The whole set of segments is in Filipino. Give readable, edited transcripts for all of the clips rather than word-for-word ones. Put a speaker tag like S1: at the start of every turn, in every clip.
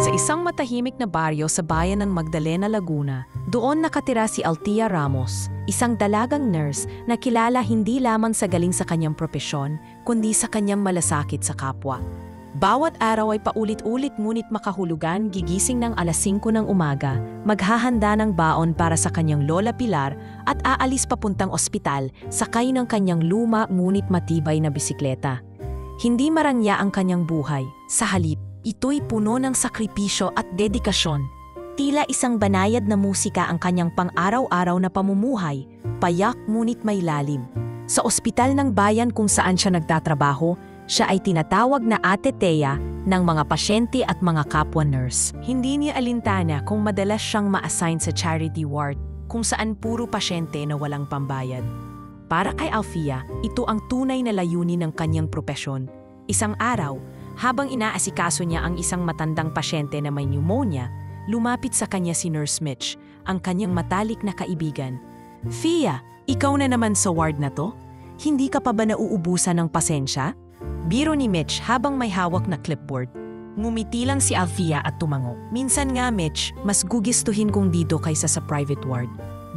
S1: Sa isang matahimik na baryo sa bayan ng Magdalena, Laguna, doon nakatira si Althea Ramos, isang dalagang nurse na kilala hindi lamang sa galing sa kanyang propesyon, kundi sa kanyang malasakit sa kapwa. Bawat araw ay paulit-ulit ngunit makahulugan, gigising ng alas 5 ng umaga, maghahanda ng baon para sa kanyang Lola Pilar at aalis papuntang ospital sakay ng kanyang luma ngunit matibay na bisikleta. Hindi marangya ang kanyang buhay, sa halip, ito'y puno ng sakripisyo at dedikasyon. Tila isang banayad na musika ang kanyang pang-araw-araw na pamumuhay, payak ngunit may lalim. Sa ospital ng bayan kung saan siya nagtatrabaho, siya ay tinatawag na Ate Thea ng mga pasyente at mga kapwa nurse. Hindi niya alintana kung madalas siyang ma-assign sa charity ward kung saan puro pasyente na walang pambayad. Para kay Althea, ito ang tunay na layunin ng kanyang propesyon. Isang araw, habang inaasikaso niya ang isang matandang pasyente na may pneumonia, lumapit sa kanya si Nurse Mitch, ang kanyang matalik na kaibigan. "Thea, ikaw na naman sa ward na to? Hindi ka pa ba nauubusan ng pasensya?" Biro ni Mitch habang may hawak na clipboard. Ngumiti lang si Althea at tumango. "Minsan nga, Mitch, mas gugustuhin kong dito kaysa sa private ward.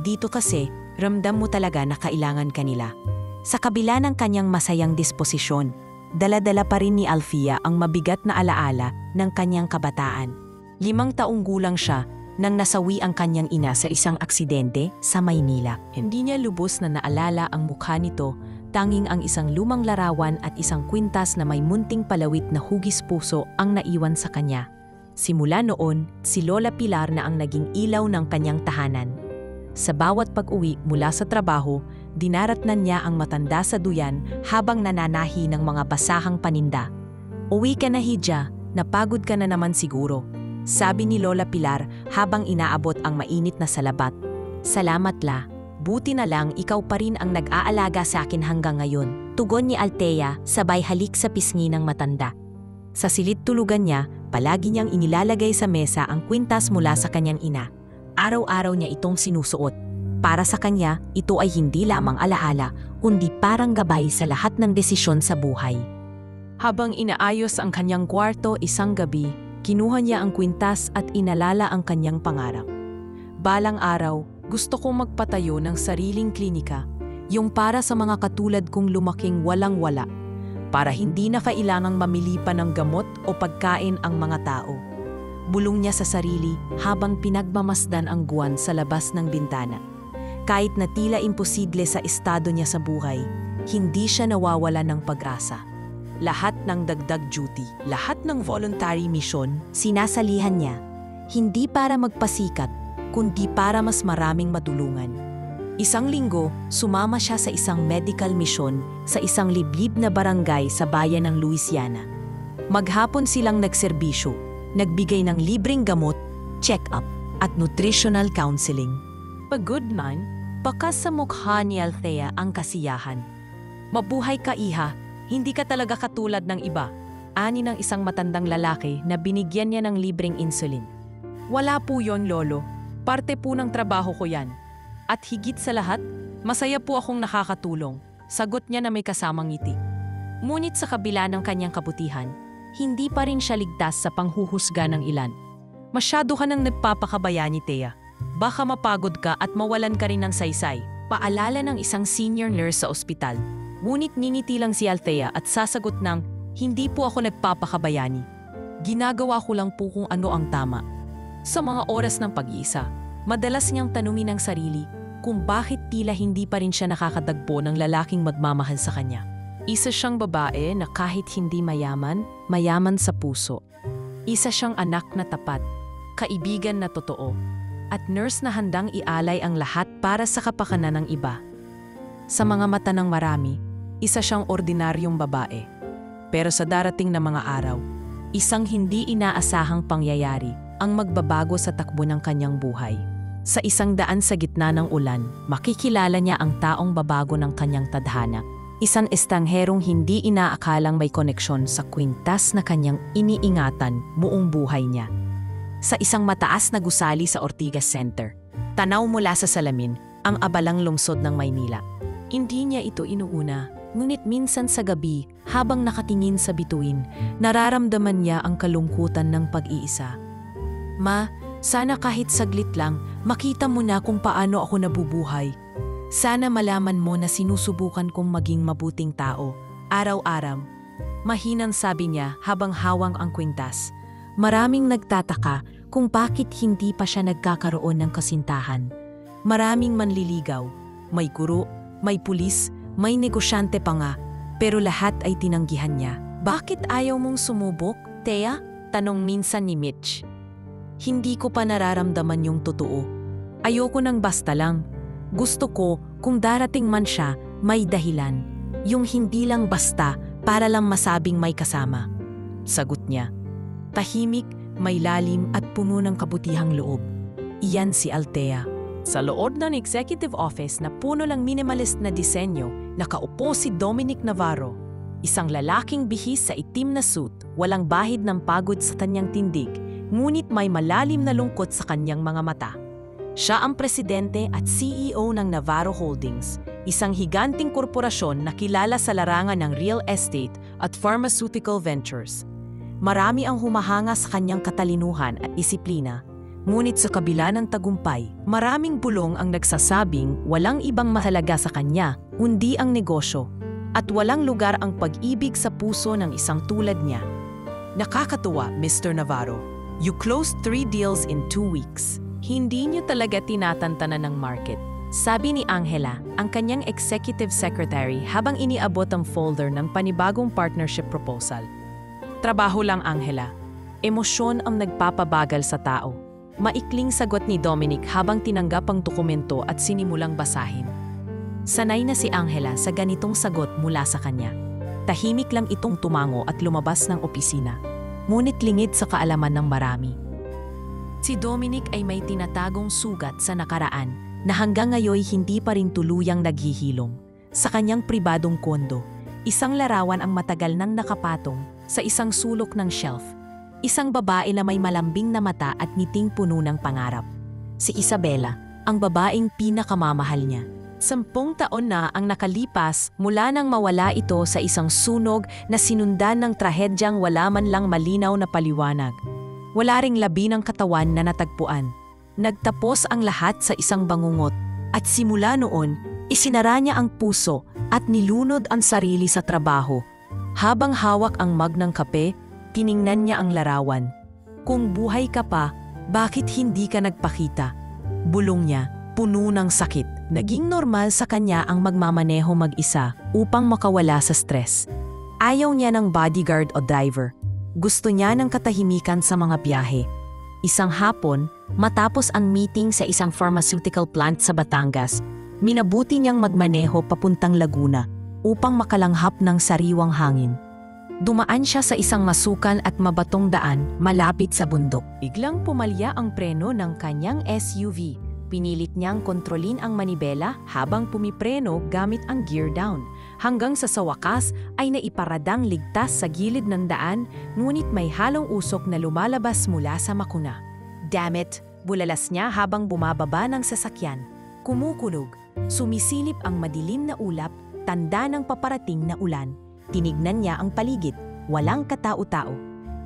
S1: Dito kasi, ramdam mo talaga na kailangan kanila." Sa kabila ng kanyang masayang disposisyon, dala-dala pa rin ni Althea ang mabigat na alaala ng kanyang kabataan. 5 taong gulang siya nang nasawi ang kanyang ina sa isang aksidente sa Maynila. Hindi niya lubos na naalala ang mukha nito, tanging ang isang lumang larawan at isang kwintas na may munting palawit na hugis puso ang naiwan sa kanya. Simula noon, si Lola Pilar na ang naging ilaw ng kanyang tahanan. Sa bawat pag-uwi mula sa trabaho, dinaratnan niya ang matanda sa duyan habang nananahi ng mga basahang paninda. "Uwi ka na, Hidja, napagod ka na naman siguro," sabi ni Lola Pilar habang inaabot ang mainit na salabat. "Salamat la, buti na lang ikaw pa rin ang nag-aalaga sa akin hanggang ngayon," tugon ni Althea sabay halik sa pisngi ng matanda. Sa silid tulugan niya, palagi niyang inilalagay sa mesa ang kwintas mula sa kanyang ina. Araw-araw niya itong sinusuot. Para sa kanya, ito ay hindi lamang alaala, kundi parang gabay sa lahat ng desisyon sa buhay. Habang inaayos ang kanyang kwarto isang gabi, kinuha niya ang kwintas at inalala ang kanyang pangarap. "Balang araw, gusto kong magpatayo ng sariling klinika, yung para sa mga katulad kong lumaking walang-wala, para hindi na kailangang mamili pa ng gamot o pagkain ang mga tao." Bulong niya sa sarili habang pinagmamasdan ang buwan sa labas ng bintana. Kahit na tila imposible sa estado niya sa buhay, hindi siya nawawala ng pag-asa. Lahat ng dagdag duty, lahat ng voluntary mission, sinasalihan niya, hindi para magpasikat, kundi para mas maraming matulungan. Isang linggo, sumama siya sa isang medical mission sa isang liblib na barangay sa bayan ng Louisiana. Maghapon silang nagserbisyo, nagbigay ng libreng gamot, check-up, at nutritional counseling. Pagod man, bakas sa mukha ni Althea ang kasiyahan. "Mabuhay ka, iha, hindi ka talaga katulad ng iba," ani ng isang matandang lalaki na binigyan niya ng libreng insulin. "Wala po yon, lolo. Parte po ng trabaho ko yan. At higit sa lahat, masaya po akong nakakatulong," sagot niya na may kasamang ngiti. Ngunit sa kabila ng kanyang kabutihan, hindi pa rin siya ligtas sa panghuhusga ng ilan. "Masyado ka nang nagpapakabayani, Thea. Baka mapagod ka at mawalan ka rin ng saysay," paalala ng isang senior nurse sa ospital. Ngunit ngingiti lang si Althea at sasagot ng, "Hindi po ako nagpapakabayani. Ginagawa ko lang po kung ano ang tama." Sa mga oras ng pag-iisa, madalas niyang tanungin ang sarili kung bakit tila hindi pa rin siya nakakadagpo ng lalaking magmamahal sa kanya. Isa siyang babae na kahit hindi mayaman, mayaman sa puso. Isa siyang anak na tapat, kaibigan na totoo, at nurse na handang ialay ang lahat para sa kapakanan ng iba. Sa mga mata ng marami, isa siyang ordinaryong babae. Pero sa darating na mga araw, isang hindi inaasahang pangyayari ang magbabago sa takbo ng kanyang buhay. Sa isang daan sa gitna ng ulan, makikilala niya ang taong babago ng kanyang tadhana. Isang estangherong hindi inaakalang may koneksyon sa kwintas na kanyang iniingatan buong buhay niya. Sa isang mataas na gusali sa Ortigas Center, tanaw mula sa salamin ang abalang lungsod ng Maynila. Hindi niya ito inuuna, ngunit minsan sa gabi, habang nakatingin sa bituin, nararamdaman niya ang kalungkutan ng pag-iisa. Ma, sana kahit saglit lang, makita mo na kung paano ako nabubuhay. Sana malaman mo na sinusubukan kong maging mabuting tao, araw-araw. Mahinang sabi niya habang hawang ang kwintas. Maraming nagtataka kung bakit hindi pa siya nagkakaroon ng kasintahan. Maraming manliligaw, may guro, may pulis, may negosyante pa nga, pero lahat ay tinanggihan niya. Bakit ayaw mong sumubok, Thea? Tanong minsan ni Mitch. Hindi ko pa nararamdaman yung totoo. Ayoko nang basta lang. Gusto ko, kung darating man siya, may dahilan. Yung hindi lang basta para lang masabing may kasama. Sagot niya. Tahimik, may lalim at puno ng kabutihang loob. Iyan si Althea. Sa loob ng executive office na puno lang minimalist na disenyo, nakaupo si Dominic Navarro. Isang lalaking bihis sa itim na suit, walang bahid ng pagod sa kanyang tindig, ngunit may malalim na lungkot sa kanyang mga mata. Siya ang presidente at CEO ng Navarro Holdings, isang higanting korporasyon na kilala sa larangan ng real estate at pharmaceutical ventures. Marami ang humahanga sa kanyang katalinuhan at disiplina, ngunit sa kabila ng tagumpay, maraming bulong ang nagsasabing walang ibang mahalaga sa kanya, kundi ang negosyo, at walang lugar ang pag-ibig sa puso ng isang tulad niya. Nakakatuwa, Mr. Navarro. You closed 3 deals in 2 weeks. Hindi niyo talaga tinatantanan ng market. Sabi ni Angela, ang kanyang executive secretary habang iniabot ang folder ng panibagong partnership proposal. Trabaho lang, Angela. Emosyon ang nagpapabagal sa tao. Maikling sagot ni Dominic habang tinanggap ang dokumento at sinimulang basahin. Sanay na si Angela sa ganitong sagot mula sa kanya. Tahimik lang itong tumango at lumabas ng opisina. Ngunit lingid sa kaalaman ng marami. Si Dominic ay may tinatagong sugat sa nakaraan na hanggang ngayon hindi pa rin tuluyang naghihilom. Sa kanyang pribadong kondo, isang larawan ang matagal nang nakapatong sa isang sulok ng shelf. Isang babae na may malambing na mata at ngiting puno ng pangarap. Si Isabella, ang babaeng pinakamamahal niya. 10 taon na ang nakalipas mula nang mawala ito sa isang sunog na sinundan ng trahedyang wala man lang malinaw na paliwanag. Wala ring labi ng katawan na natagpuan. Nagtapos ang lahat sa isang bangungot at simula noon, isinara niya ang puso at nilunod ang sarili sa trabaho. Habang hawak ang mug ng kape, tiningnan niya ang larawan. Kung buhay ka pa, bakit hindi ka nagpakita? Bulong niya, puno ng sakit. Naging normal sa kanya ang magmamaneho mag-isa upang makawala sa stress. Ayaw niya ng bodyguard o driver. Gusto niya ng katahimikan sa mga biyahe. Isang hapon, matapos ang meeting sa isang pharmaceutical plant sa Batangas, minabuti niyang magmaneho papuntang Laguna upang makalanghap ng sariwang hangin. Dumaan siya sa isang masukan at mabatong daan malapit sa bundok. Biglang pumalya ang preno ng kanyang SUV. Pinilit niyang kontrolin ang manibela habang pumipreno gamit ang gear down. Hanggang sa wakas ay naiparadang ligtas sa gilid ng daan, ngunit may halong usok na lumalabas mula sa makina. Damn it! Bulalas niya habang bumababa ng sasakyan. Kumukulog. Sumisilip ang madilim na ulap, tanda ng paparating na ulan. Tinignan niya ang paligid. Walang katao-tao.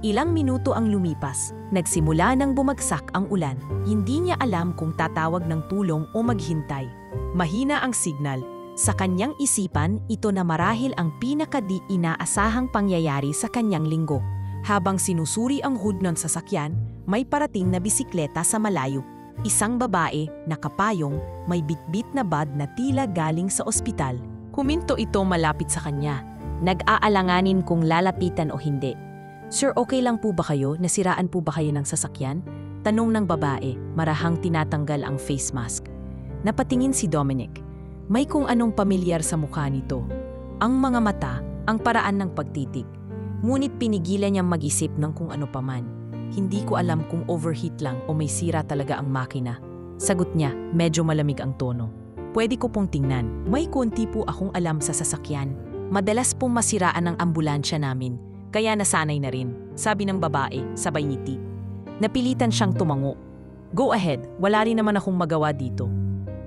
S1: Ilang minuto ang lumipas. Nagsimula nang bumagsak ang ulan. Hindi niya alam kung tatawag ng tulong o maghintay. Mahina ang signal. Sa kanyang isipan, ito na marahil ang pinakadi inaasahang pangyayari sa kanyang linggo. Habang sinusuri ang hood ng sasakyan, may parating na bisikleta sa malayo. Isang babae, nakapayong, may bitbit na bag na tila galing sa ospital. Huminto ito malapit sa kanya. Nag-aalanganin kung lalapitan o hindi. Sir, okay lang po ba kayo? Nasiraan po ba kayo ng sasakyan? Tanong ng babae, marahang tinatanggal ang face mask. Napatingin si Dominic. May kung anong pamilyar sa mukha nito. Ang mga mata, ang paraan ng pagtitig. Ngunit pinigilan niyang mag-isip ng kung ano paman. Hindi ko alam kung overheat lang o may sira talaga ang makina. Sagot niya, medyo malamig ang tono. Pwede ko pong tingnan. May konti po akong alam sa sasakyan. Madalas pong masiraan ang ambulansya namin. Kaya nasanay na rin, sabi ng babae, sabay ngiti. Napilitan siyang tumango. Go ahead, wala rin naman akong magawa dito.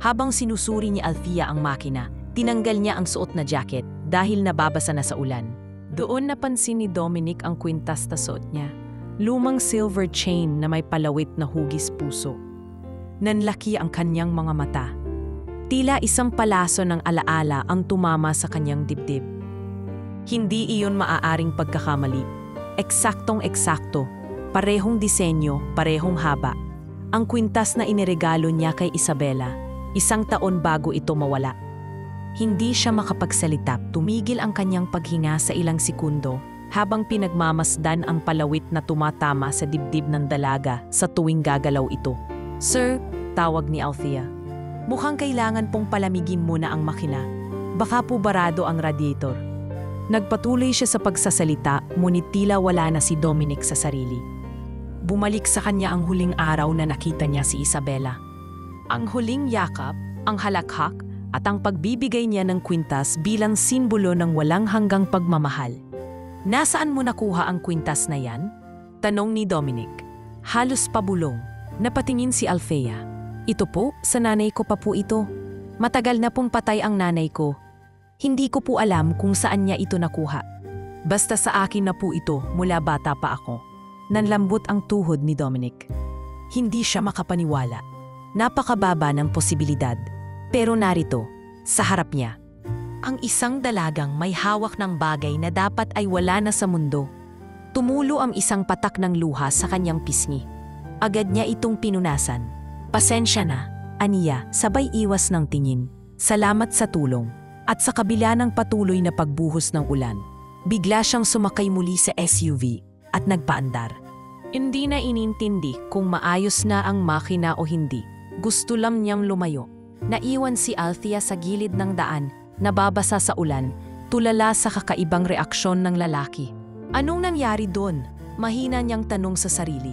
S1: Habang sinusuri ni Althea ang makina, tinanggal niya ang suot na jacket dahil nababasa na sa ulan. Doon napansin ni Dominic ang kwintas na suot niya. Lumang silver chain na may palawit na hugis puso. Nanlaki ang kanyang mga mata. Tila isang palaso ng alaala ang tumama sa kanyang dibdib. Hindi iyon maaaring pagkakamali. Eksaktong-eksakto. Parehong disenyo, parehong haba. Ang kwintas na iniregalo niya kay Isabela, 1 taon bago ito mawala. Hindi siya makapagsalita, tumigil ang kanyang paghinga sa ilang sekundo habang pinagmamasdan ang palawit na tumatama sa dibdib ng dalaga sa tuwing gagalaw ito. "Sir," tawag ni Althea. "Mukhang kailangan pong palamigin muna ang makina. Baka po barado ang radiator." Nagpatuloy siya sa pagsasalita, ngunit tila wala na si Dominic sa sarili. Bumalik sa kanya ang huling araw na nakita niya si Isabela. Ang huling yakap, ang halakhak, at ang pagbibigay niya ng kwintas bilang simbolo ng walang hanggang pagmamahal. "Nasaan mo nakuha ang kwintas na yan?" tanong ni Dominic. Halos pabulong. Napatingin si Althea. "Ito po, sa nanay ko pa po ito. Matagal na pong patay ang nanay ko. Hindi ko po alam kung saan niya ito nakuha. Basta sa akin na po ito mula bata pa ako." Nanlambot ang tuhod ni Dominic. Hindi siya makapaniwala. Napakababa ng posibilidad. Pero narito, sa harap niya, ang isang dalagang may hawak ng bagay na dapat ay wala na sa mundo. Tumulo ang isang patak ng luha sa kanyang pisngi. Agad niya itong pinunasan. "Pasensya na," aniya, sabay iwas ng tingin. "Salamat sa tulong." At sa kabila ng patuloy na pagbuhos ng ulan, bigla siyang sumakay muli sa SUV at nagpaandar. Hindi na inintindi kung maayos na ang makina o hindi. Gusto lang niyang lumayo. Naiwan si Althea sa gilid ng daan, nababasa sa ulan, tulala sa kakaibang reaksyon ng lalaki. Anong nangyari doon? Mahina niyang tanong sa sarili.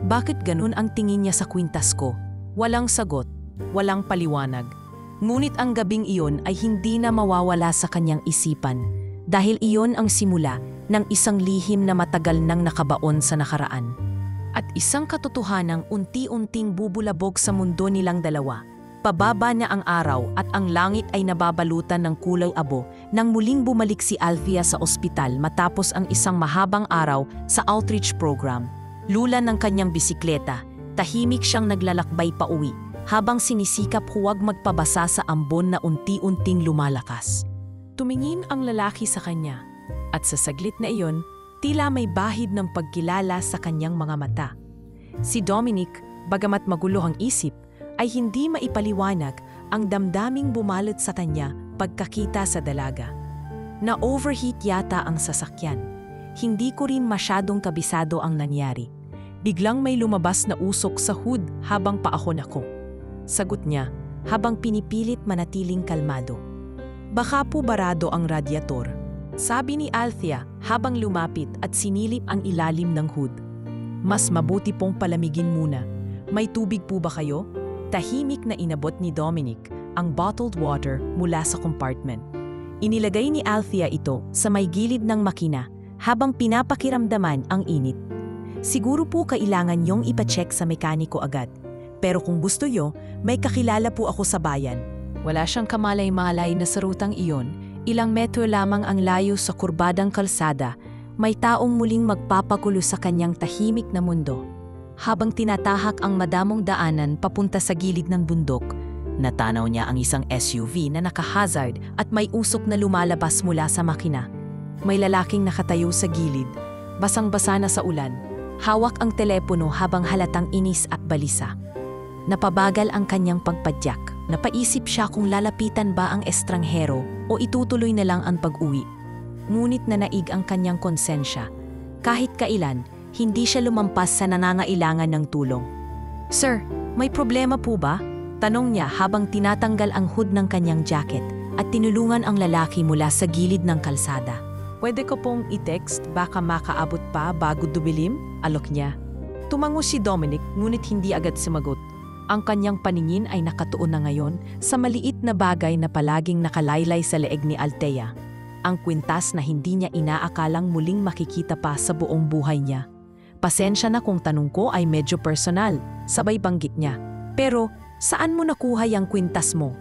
S1: Bakit ganun ang tingin niya sa kwintas ko? Walang sagot, walang paliwanag. Ngunit ang gabing iyon ay hindi na mawawala sa kanyang isipan dahil iyon ang simula ng isang lihim na matagal nang nakabaon sa nakaraan. At isang katotohanang unti-unting bubulabog sa mundo nilang dalawa. Pababa na ang araw at ang langit ay nababalutan ng kulay abo nang muling bumalik si Althea sa ospital matapos ang isang mahabang araw sa outreach program. Lula ng kanyang bisikleta, tahimik siyang naglalakbay pauwi habang sinisikap huwag magpabasa sa ambon na unti-unting lumalakas. Tumingin ang lalaki sa kanya at sa saglit na iyon, tila may bahid ng pagkilala sa kanyang mga mata. Si Dominic, bagamat magulo ang isip, ay hindi maipaliwanag ang damdaming bumalot sa kanya pagkakita sa dalaga. Na-overheat yata ang sasakyan. Hindi ko rin masyadong kabisado ang nangyari. Biglang may lumabas na usok sa hood habang paahon ako. Sagot niya habang pinipilit manatiling kalmado. "Baka po barado ang radiator," sabi ni Althea habang lumapit at sinilip ang ilalim ng hood. "Mas mabuti pong palamigin muna. May tubig po ba kayo?" Tahimik na inabot ni Dominic ang bottled water mula sa compartment. Inilagay ni Althea ito sa may gilid ng makina habang pinapakiramdaman ang init. "Siguro po kailangan niyong ipacheck sa mekaniko agad. Pero kung gusto niyo, may kakilala po ako sa bayan." Wala siyang kamalay-malay na sa rutang iyon, ilang metro lamang ang layo sa kurbadang kalsada, may taong muling magpapagulo sa kanyang tahimik na mundo. Habang tinatahak ang madamong daanan papunta sa gilid ng bundok, natanaw niya ang isang SUV na naka-hazard at may usok na lumalabas mula sa makina. May lalaking nakatayo sa gilid, basang-basa na sa ulan, hawak ang telepono habang halatang inis at balisa. Napabagal ang kanyang pagpadyak. Napaisip siya kung lalapitan ba ang estranghero o itutuloy na lang ang pag-uwi. Ngunit nanaig ang kanyang konsensya. Kahit kailan, hindi siya lumampas sa nangangailangan ng tulong. "Sir, may problema po ba?" tanong niya habang tinatanggal ang hood ng kanyang jacket at tinulungan ang lalaki mula sa gilid ng kalsada. "Pwede ko pong i-text, baka makaabot pa bago dumilim?" alok niya. Tumango si Dominic ngunit hindi agad sumagot. Ang kanyang paningin ay nakatuon na ngayon sa maliit na bagay na palaging nakalaylay sa leeg ni Althea. Ang kwintas na hindi niya inaakalang muling makikita pa sa buong buhay niya. "Pasensya na kung tanong ko ay medyo personal," sabay banggit niya. "Pero saan mo nakuha yung kwintas mo?"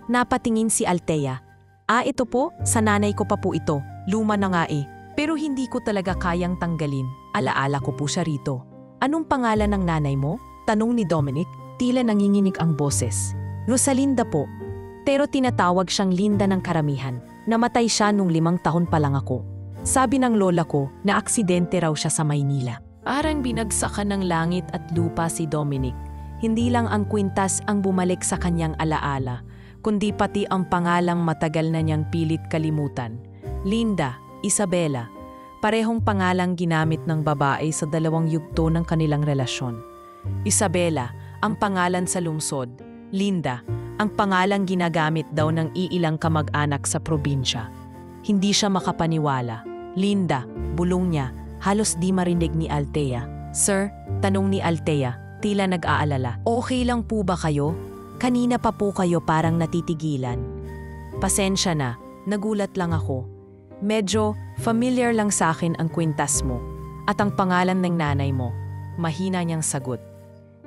S1: Napatingin si Althea. "Ito po, sa nanay ko pa po ito. Luma na nga eh. Pero Pero hindi ko talaga kayang tanggalin. Alaala ko po siya rito. Anong pangalan ng nanay mo? Tanong ni Dominic, tila nanginginig ang boses. Rosalinda po. Pero tinatawag siyang Linda ng karamihan. Namatay siya nung 5 taon pa lang ako. Sabi ng lola ko na aksidente raw siya sa Maynila. Parang binagsakan ng langit at lupa si Dominic. Hindi lang ang kwintas ang bumalik sa kanyang alaala, kundi pati ang pangalang matagal na niyang pilit kalimutan. Linda, Isabela, parehong pangalang ginamit ng babae sa 2 yugto ng kanilang relasyon. Isabela, ang pangalan sa lungsod. Linda, ang pangalang ginagamit daw ng iilang kamag-anak sa probinsya. Hindi siya makapaniwala. Linda, bulong niya, halos di marinig ni Althea. Sir, tanong ni Althea, tila nag-aalala. Okay lang po ba kayo? Kanina pa po kayo parang natitigilan. Pasensya na, nagulat lang ako. Medyo familiar lang sa akin ang kwintas mo at ang pangalan ng nanay mo. Mahina niyang sagot.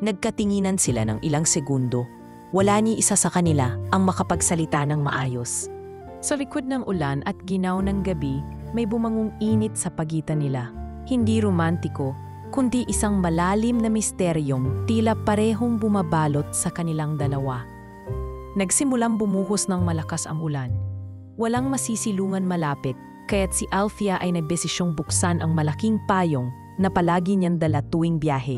S1: Nagkatinginan sila ng ilang segundo. Wala ni isa sa kanila ang makapagsalita ng maayos. Sa likod ng ulan at ginaw ng gabi, may bumangong init sa pagitan nila. Hindi romantiko, kundi isang malalim na misteryong tila parehong bumabalot sa kanilang dalawa. Nagsimulang bumuhos ng malakas ang ulan. Walang masisilungan malapit, kaya't si Althea ay nagdesisyong buksan ang malaking payong na palagi niyang dala tuwing biyahe.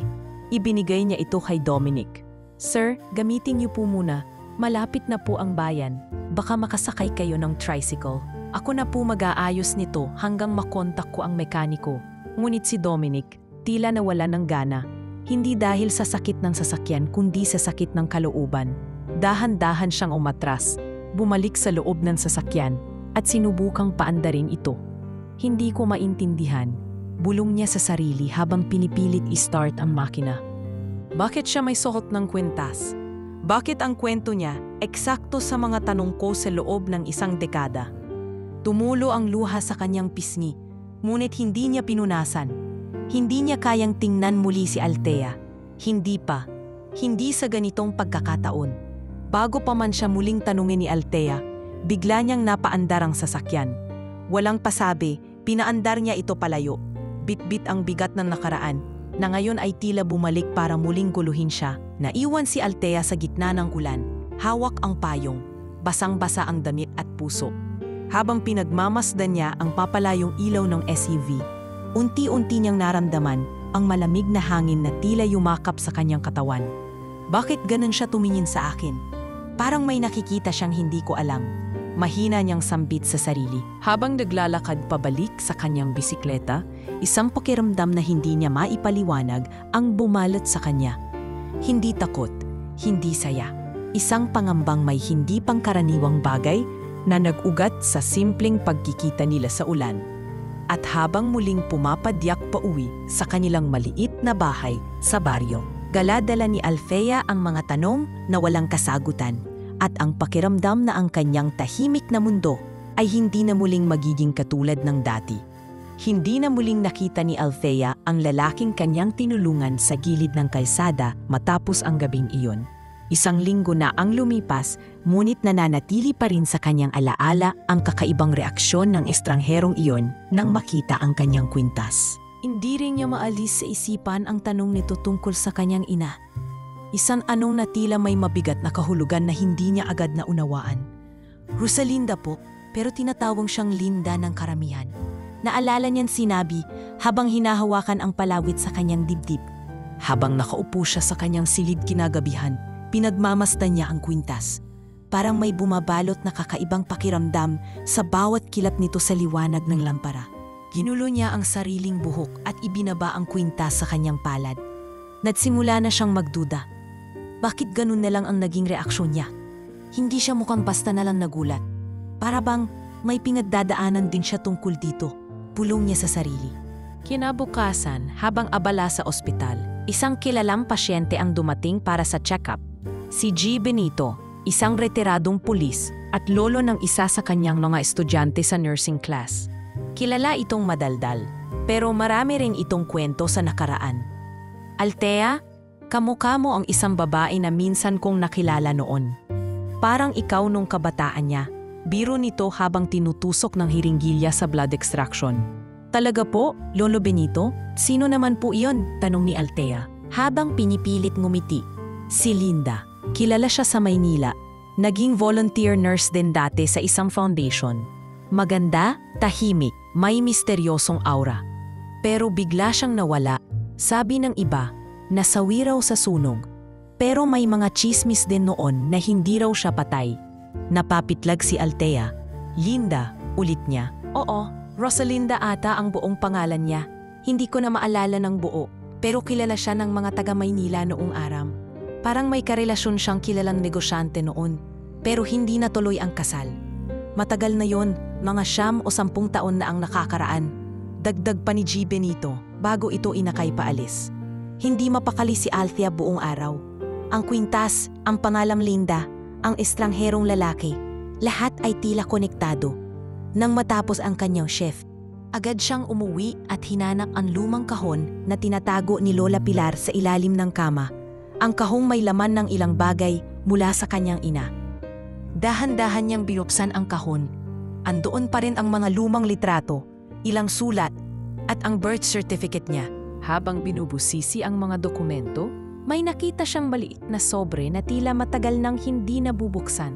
S1: Ibinigay niya ito kay Dominic. Sir, gamitin niyo po muna. Malapit na po ang bayan. Baka makasakay kayo ng tricycle. Ako na po mag-aayos nito hanggang makontak ko ang mekaniko. Ngunit si Dominic, tila nawala ng gana. Hindi dahil sa sakit ng sasakyan kundi sa sakit ng kalooban. Dahan-dahan siyang umatras, bumalik sa loob ng sasakyan at sinubukang paandarin ito. Hindi ko maintindihan, bulong niya sa sarili habang pinipilit i-start ang makina. Bakit siya may suot ng kwintas? Bakit ang kwento niya eksakto sa mga tanong ko sa loob ng 1 dekada? Tumulo ang luha sa kanyang pisngi, ngunit hindi niya pinunasan. Hindi niya kayang tingnan muli si Althea. Hindi pa. Hindi sa ganitong pagkakataon. Bago pa man siya muling tanungin ni Althea, bigla niyang napaandar ang sasakyan. Walang pasabi, pinaandar niya ito palayo. Bit-bit ang bigat ng nakaraan, na ngayon ay tila bumalik para muling guluhin siya. Naiwan si Althea sa gitna ng ulan. Hawak ang payong. Basang-basa ang damit at puso. Habang pinagmamasdan niya ang papalayong ilaw ng SUV, unti-unti niyang naramdaman ang malamig na hangin na tila yumakap sa kanyang katawan. Bakit ganun siya tumingin sa akin? Parang may nakikita siyang hindi ko alam. Mahina niyang sambit sa sarili. Habang naglalakad pabalik sa kanyang bisikleta, isang pakiramdam na hindi niya maipaliwanag ang bumalot sa kanya. Hindi takot, hindi saya. Isang pangambang may hindi pangkaraniwang bagay na nag-ugat sa simpleng pagkikita nila sa ulan. At habang muling pumapadyak pa uwi sa kanilang maliit na bahay sa baryo, galadala ni Althea ang mga tanong na walang kasagutan at ang pakiramdam na ang kanyang tahimik na mundo ay hindi na muling magiging katulad ng dati. Hindi na muling nakita ni Althea ang lalaking kanyang tinulungan sa gilid ng kalsada matapos ang gabing iyon. 1 linggo na ang lumipas, ngunit nananatili pa rin sa kanyang alaala ang kakaibang reaksyon ng estrangherong iyon nang makita ang kanyang kwintas. Hindi rin niya maalis sa isipan ang tanong nito tungkol sa kanyang ina. Isang anong na tila may mabigat na kahulugan na hindi niya agad na unawaan. Rosalinda po, pero tinatawag siyang Linda ng karamihan. Naalala niyan sinabi habang hinahawakan ang palawit sa kanyang dibdib. Habang nakaupo siya sa kanyang silid kinagabihan, pinagmamasdan niya ang kwintas. Parang may bumabalot na kakaibang pakiramdam sa bawat kilat nito sa liwanag ng lampara. Ginulo niya ang sariling buhok at ibinaba ang kwintas sa kanyang palad. Nagsimula na siyang magduda. Bakit ganun na lang ang naging reaksyon niya? Hindi siya mukhang basta na lang nagulat. Para bang may pinagdadaanan din siya tungkol dito, pulong niya sa sarili. Kinabukasan, habang abala sa ospital, isang kilalang pasyente ang dumating para sa check-up. Si G. Benito, isang retiradong pulis at lolo ng isa sa kanyang mga estudyante sa nursing class. Kilala itong madaldal, pero marami rin itong kwento sa nakaraan. Althea, kamukha mo ang isang babae na minsan kong nakilala noon. Parang ikaw nung kabataan niya, biro nito habang tinutusok ng hiringgilya sa blood extraction. Talaga po, Lolo Benito? Sino naman po iyon? Tanong ni Althea. Habang pinipilit ngumiti. Si Linda. Kilala siya sa Maynila. Naging volunteer nurse din dati sa isang foundation. Maganda, tahimik, may misteryosong aura. Pero bigla siyang nawala. Sabi ng iba, nasawi raw sa sunog. Pero may mga chismis din noon na hindi raw siya patay. Napapitlag si Althea. Linda, ulit niya. Oo, Rosalinda ata ang buong pangalan niya. Hindi ko na maalala ng buo, pero kilala siya ng mga taga Maynila noong araw. Parang may karelasyon siyang kilalang negosyante noon, pero hindi natuloy ang kasal. Matagal na yon, mga 9 o 10 taon na ang nakakaraan. Dagdag pa ni G. Benito bago ito inakay paalis. Hindi mapakali si Althea buong araw. Ang kwintas, ang pangalang Linda, ang estrangherong lalaki, lahat ay tila konektado. Nang matapos ang kanyang shift, agad siyang umuwi at hinanap ang lumang kahon na tinatago ni Lola Pilar sa ilalim ng kama. Ang kahong may laman ng ilang bagay mula sa kanyang ina. Dahan-dahan niyang binuksan ang kahon. Andoon pa rin ang mga lumang litrato, ilang sulat, at ang birth certificate niya. Habang binubusisi ang mga dokumento, may nakita siyang maliit na sobre na tila matagal nang hindi nabubuksan.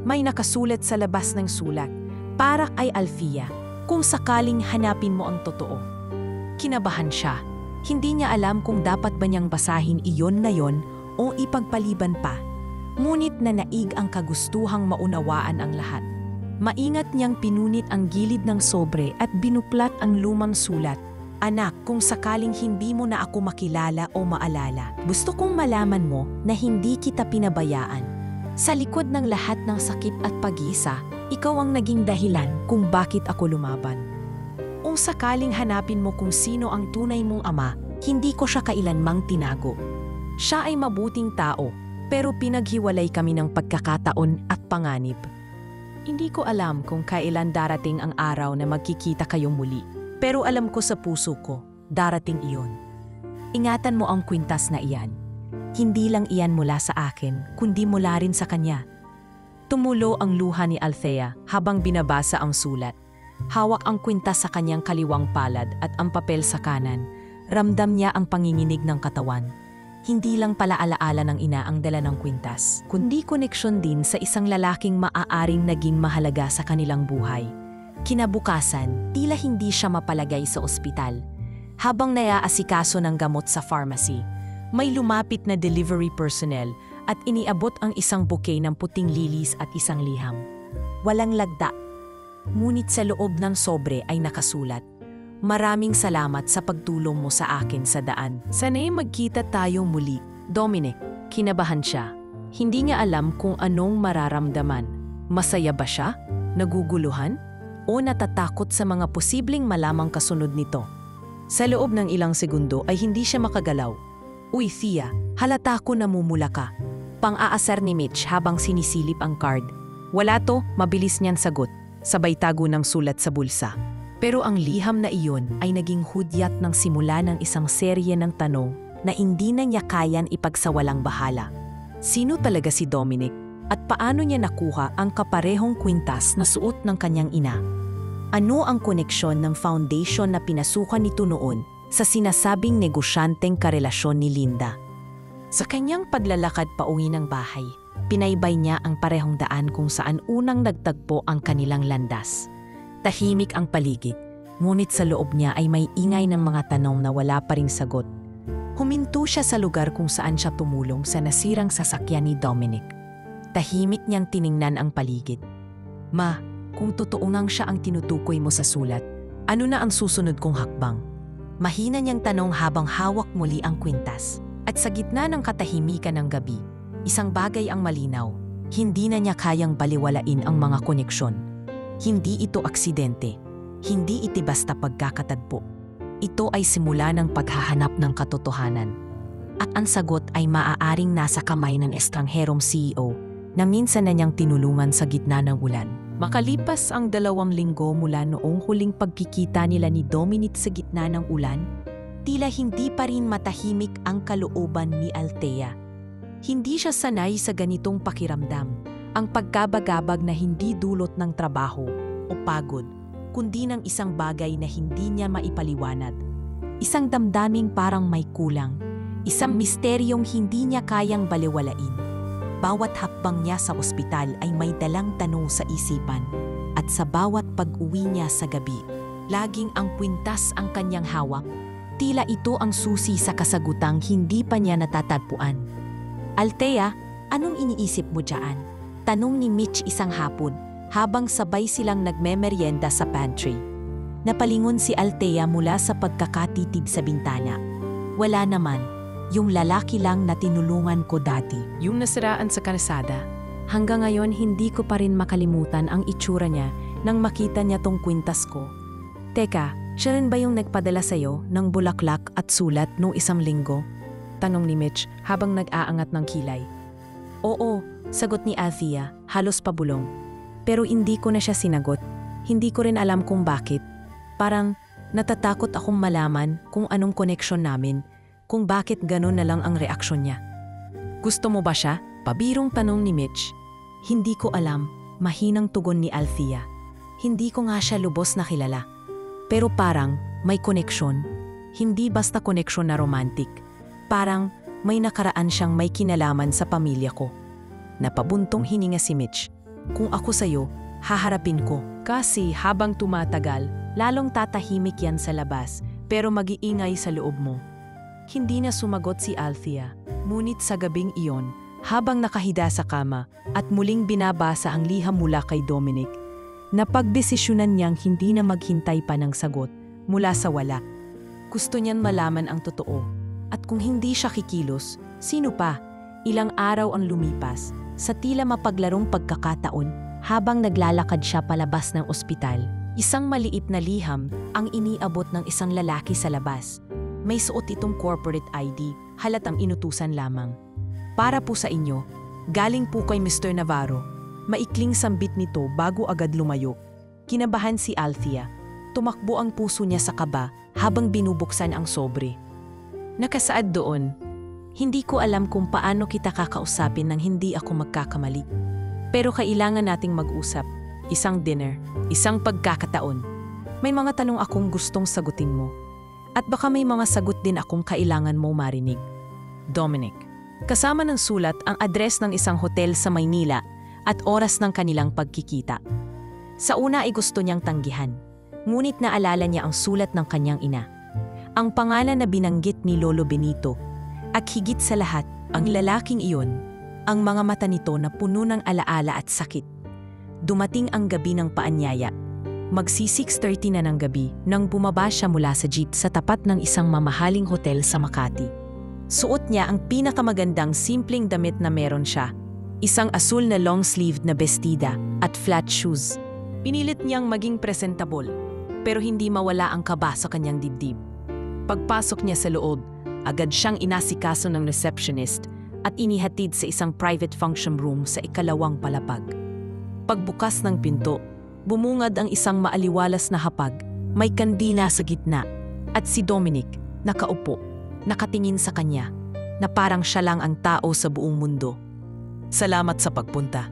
S1: May nakasulat sa labas ng sulat, para kay Althea, kung sakaling hanapin mo ang totoo. Kinabahan siya. Hindi niya alam kung dapat ba niyang basahin iyon na yon o ipagpaliban pa. Ngunit nanaig ang kagustuhang maunawaan ang lahat. Maingat niyang pinunit ang gilid ng sobre at binuplat ang lumang sulat. Anak, kung sakaling hindi mo na ako makilala o maalala, gusto kong malaman mo na hindi kita pinabayaan. Sa likod ng lahat ng sakit at pag-iisa, ikaw ang naging dahilan kung bakit ako lumaban. Kung sakaling hanapin mo kung sino ang tunay mong ama, hindi ko siya kailanmang tinago. Siya ay mabuting tao, pero pinaghiwalay kami ng pagkakataon at panganib. Hindi ko alam kung kailan darating ang araw na magkikita kayong muli, pero alam ko sa puso ko, darating iyon. Ingatan mo ang kwintas na iyan. Hindi lang iyan mula sa akin, kundi mula rin sa kanya. Tumulo ang luha ni Althea habang binabasa ang sulat. Hawak ang kwintas sa kanyang kaliwang palad at ang papel sa kanan. Ramdam niya ang panginginig ng katawan. Hindi lang pala alaala ng ina ang dala ng kwintas, kundi koneksyon din sa isang lalaking maaaring naging mahalaga sa kanilang buhay. Kinabukasan, tila hindi siya mapalagay sa ospital. Habang naiaasikaso ng gamot sa pharmacy, may lumapit na delivery personnel at iniabot ang isang bouquet ng puting lilis at isang liham. Walang lagda. Ngunit sa loob ng sobre ay nakasulat, "Maraming salamat sa pagtulong mo sa akin sa daan. Sana'y magkita tayo muli." Dominic, kinabahan siya. Hindi niya alam kung anong mararamdaman. Masaya ba siya? Naguguluhan? O natatakot sa mga posibleng malamang kasunod nito? Sa loob ng ilang segundo ay hindi siya makagalaw. "Uy, Thea, halata ko namumula ka." Pang-aasar ni Mitch habang sinisilip ang card. "Wala to," mabilis niyang sagot, sabay tago ng sulat sa bulsa. Pero ang liham na iyon ay naging hudyat ng simula ng isang serye ng tanong na hindi na niya kayan ipagsawalang bahala. Sino talaga si Dominic at paano niya nakuha ang kaparehong kwintas na suot ng kanyang ina? Ano ang koneksyon ng foundation na pinasukan nito noon sa sinasabing negosyanteng karelasyon ni Linda? Sa kanyang paglalakad pauwi ng bahay, pinaybay niya ang parehong daan kung saan unang nagtagpo ang kanilang landas. Tahimik ang paligid, ngunit sa loob niya ay may ingay ng mga tanong na wala pa ring sagot. Huminto siya sa lugar kung saan siya tumulong sa nasirang sasakyan ni Dominic. Tahimik niyang tiningnan ang paligid. "Ma, kung totoo ngang siya ang tinutukoy mo sa sulat, ano na ang susunod kong hakbang?" Mahina niyang tanong habang hawak muli ang kwintas. At sa gitna ng katahimikan ng gabi, isang bagay ang malinaw. Hindi na niya kayang baliwalain ang mga koneksyon. Hindi ito aksidente. Hindi ito basta pagkakatagpo. Ito ay simula ng paghahanap ng katotohanan. At ang sagot ay maaaring nasa kamay ng estrangherong CEO na minsan na niyang tinulungan sa gitna ng ulan. Makalipas ang 2 linggo mula noong huling pagkikita nila ni Dominic sa gitna ng ulan, tila hindi pa rin matahimik ang kalooban ni Althea. Hindi siya sanay sa ganitong pakiramdam, ang pagkabagabag na hindi dulot ng trabaho o pagod, kundi ng isang bagay na hindi niya maipaliwanag. Isang damdaming parang may kulang, isang misteryong hindi niya kayang balewalain. Bawat hakbang niya sa ospital ay may dalang tanong sa isipan, at sa bawat pag-uwi niya sa gabi, laging ang kwintas ang kanyang hawak. Tila ito ang susi sa kasagutang hindi pa niya natatagpuan. "Althea, anong iniisip mo dyan?" Tanong ni Mitch isang hapon, habang sabay silang nagmemeryenda sa pantry. Napalingon si Althea mula sa pagkakatitig sa bintana. "Wala naman, yung lalaki lang na tinulungan ko dati." Yung nasiraan sa kalsada. Hanggang ngayon hindi ko pa rin makalimutan ang itsura niya nang makita niya tong kwintas ko. "Teka, siya rin ba yung nagpadala sa'yo ng bulaklak at sulat nung isang linggo?" Tanong ni Mitch habang nag-aangat ng kilay. "Oo," sagot ni Althea, halos pabulong. Pero hindi ko na siya sinagot. Hindi ko rin alam kung bakit. Parang natatakot akong malaman kung anong koneksyon namin, kung bakit ganun na lang ang reaksyon niya. "Gusto mo ba siya?" Pabirong tanong ni Mitch. "Hindi ko alam," mahinang tugon ni Althea. "Hindi ko nga siya lubos na kilala. Pero parang may koneksyon. Hindi basta koneksyon na romantic. Parang may nakaraan siyang may kinalaman sa pamilya ko." Napabuntong hininga si Mitch. "Kung ako sa'yo, haharapin ko." Kasi habang tumatagal, lalong tatahimik yan sa labas, pero mag-iingay sa loob mo. Hindi na sumagot si Althea. Ngunit sa gabing iyon, habang nakahida sa kama at muling binabasa ang liham mula kay Dominic, napagdesisyonan niyang hindi na maghintay pa ng sagot mula sa wala. Gusto niyan malaman ang totoo. At kung hindi siya kikilos, sino pa? Ilang araw ang lumipas sa tila mapaglarong pagkakataon habang naglalakad siya palabas ng ospital. Isang maliit na liham ang iniabot ng isang lalaki sa labas. May suot itong corporate ID, halatang inutusan lamang. "Para po sa inyo, galing po kay Mr. Navarro." Maikling sambit nito bago agad lumayo. Kinabahan si Althea. Tumakbo ang puso niya sa kaba habang binubuksan ang sobre. Nakasaad doon, "Hindi ko alam kung paano kita kakausapin nang hindi ako magkakamali. Pero kailangan nating mag-usap. Isang dinner, isang pagkakataon. May mga tanong akong gustong sagutin mo. At baka may mga sagot din akong kailangan mo marinig." Dominic. Kasama ng sulat ang address ng isang hotel sa Maynila at oras ng kanilang pagkikita. Sa una ay gusto niyang tanggihan, ngunit naalala niya ang sulat ng kanyang ina. Ang pangalan na binanggit ni Lolo Benito. At higit sa lahat, ang lalaking iyon, ang mga mata nito na puno ng alaala at sakit. Dumating ang gabi ng paanyaya. Magsi 6:30 na ng gabi nang bumaba siya mula sa jeep sa tapat ng isang mamahaling hotel sa Makati. Suot niya ang pinakamagandang simpleng damit na meron siya. Isang asul na long-sleeved na bestida at flat shoes. Pinilit niyang maging presentable, pero hindi mawala ang kaba sa kanyang dibdib. Pagpasok niya sa loob, agad siyang inasikaso ng receptionist at inihatid sa isang private function room sa ikalawang palapag. Pagbukas ng pinto, bumungad ang isang maaliwalas na hapag, may kandila sa gitna, at si Dominic, nakaupo, nakatingin sa kanya, na parang siya lang ang tao sa buong mundo. "Salamat sa pagpunta."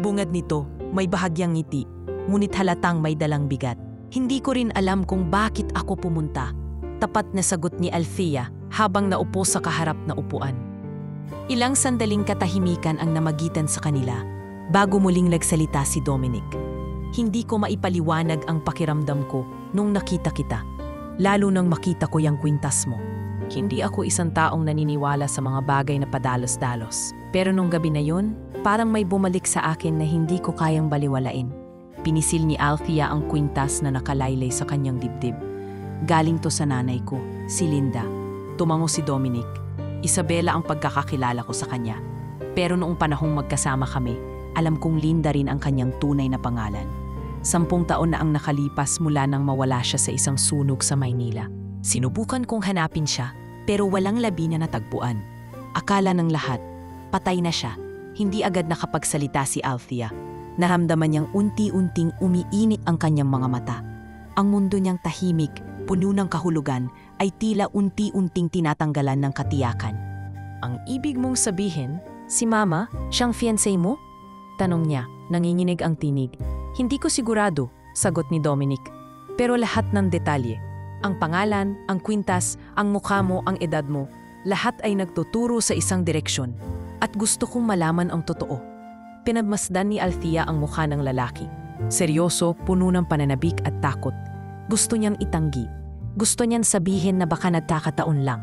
S1: Bungad nito, may bahagyang ngiti, ngunit halatang may dalang bigat. "Hindi ko rin alam kung bakit ako pumunta." Tapat na sagot ni Althea habang naupo sa kaharap na upuan. Ilang sandaling katahimikan ang namagitan sa kanila bago muling nagsalita si Dominic. "Hindi ko maipaliwanag ang pakiramdam ko nung nakita kita, lalo nang makita ko yung kwintas mo. Hindi ako isang taong naniniwala sa mga bagay na padalos-dalos. Pero nung gabi na yun, parang may bumalik sa akin na hindi ko kayang baliwalain." Pinisil ni Althea ang kwintas na nakalaylay sa kanyang dibdib. "Galing to sa nanay ko, si Linda." Tumango si Dominic. "Isabela ang pagkakakilala ko sa kanya. Pero noong panahong magkasama kami, alam kong Linda rin ang kanyang tunay na pangalan. 10 taon na ang nakalipas mula nang mawala siya sa isang sunog sa Maynila. Sinubukan kong hanapin siya, pero walang labi na natagpuan. Akala ng lahat, patay na siya." Hindi agad nakapagsalita si Althea. Naramdaman niyang unti-unting umiinit ang kanyang mga mata. Ang mundo niyang tahimik, puno ng kahulugan, ay tila unti-unting tinatanggalan ng katiyakan. "Ang ibig mong sabihin, si Mama, siyang fiancé mo?" Tanong niya, nanginginig ang tinig. "Hindi ko sigurado," sagot ni Dominic. Pero lahat ng detalye, ang pangalan, ang kwintas, ang mukha mo, ang edad mo, lahat ay nagtuturo sa isang direksyon. At gusto kong malaman ang totoo. Pinagmasdan ni Althea ang mukha ng lalaki. Seryoso, puno ng pananabik at takot. Gusto niyang itanggi. Gusto niyang sabihin na baka nagkakataon lang.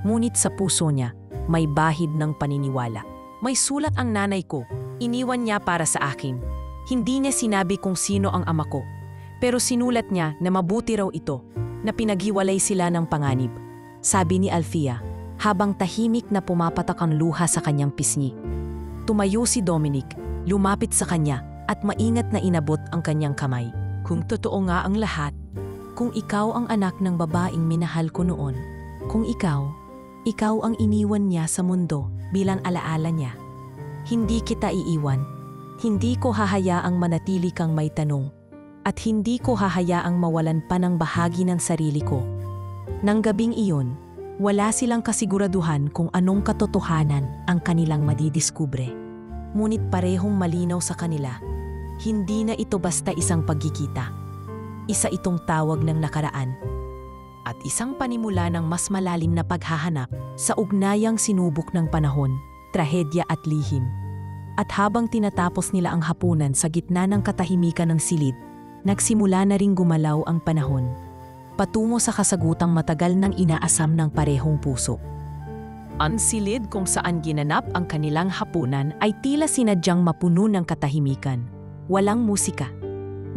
S1: Ngunit sa puso niya, may bahid ng paniniwala. May sulat ang nanay ko. Iniwan niya para sa akin. Hindi niya sinabi kung sino ang ama ko. Pero sinulat niya na mabuti raw ito, na pinaghiwalay sila ng panganib. Sabi ni Althea, habang tahimik na pumapatak ang luha sa kanyang pisngi. Tumayo si Dominic, lumapit sa kanya at maingat na inabot ang kanyang kamay. Kung totoo nga ang lahat, kung ikaw ang anak ng babaeng minahal ko noon, kung ikaw ang iniwan niya sa mundo bilang alaala niya, hindi kita iiwan. Hindi ko hahayaang manatili kang may tanong at hindi ko hahayaang mawalan pa ng bahagi ng sarili ko. Nang gabing iyon, wala silang kasiguraduhan kung anong katotohanan ang kanilang madidiskubre. Ngunit parehong malinaw sa kanila, hindi na ito basta isang pagkikita. Isa itong tawag ng nakaraan at isang panimula ng mas malalim na paghahanap sa ugnayang sinubok ng panahon, trahedya at lihim. At habang tinatapos nila ang hapunan sa gitna ng katahimikan ng silid, nagsimula na ring gumalaw ang panahon, patungo sa kasagutang matagal nang inaasam ng parehong puso. Ang silid kung saan ginanap ang kanilang hapunan ay tila sinadyang mapuno ng katahimikan. Walang musika.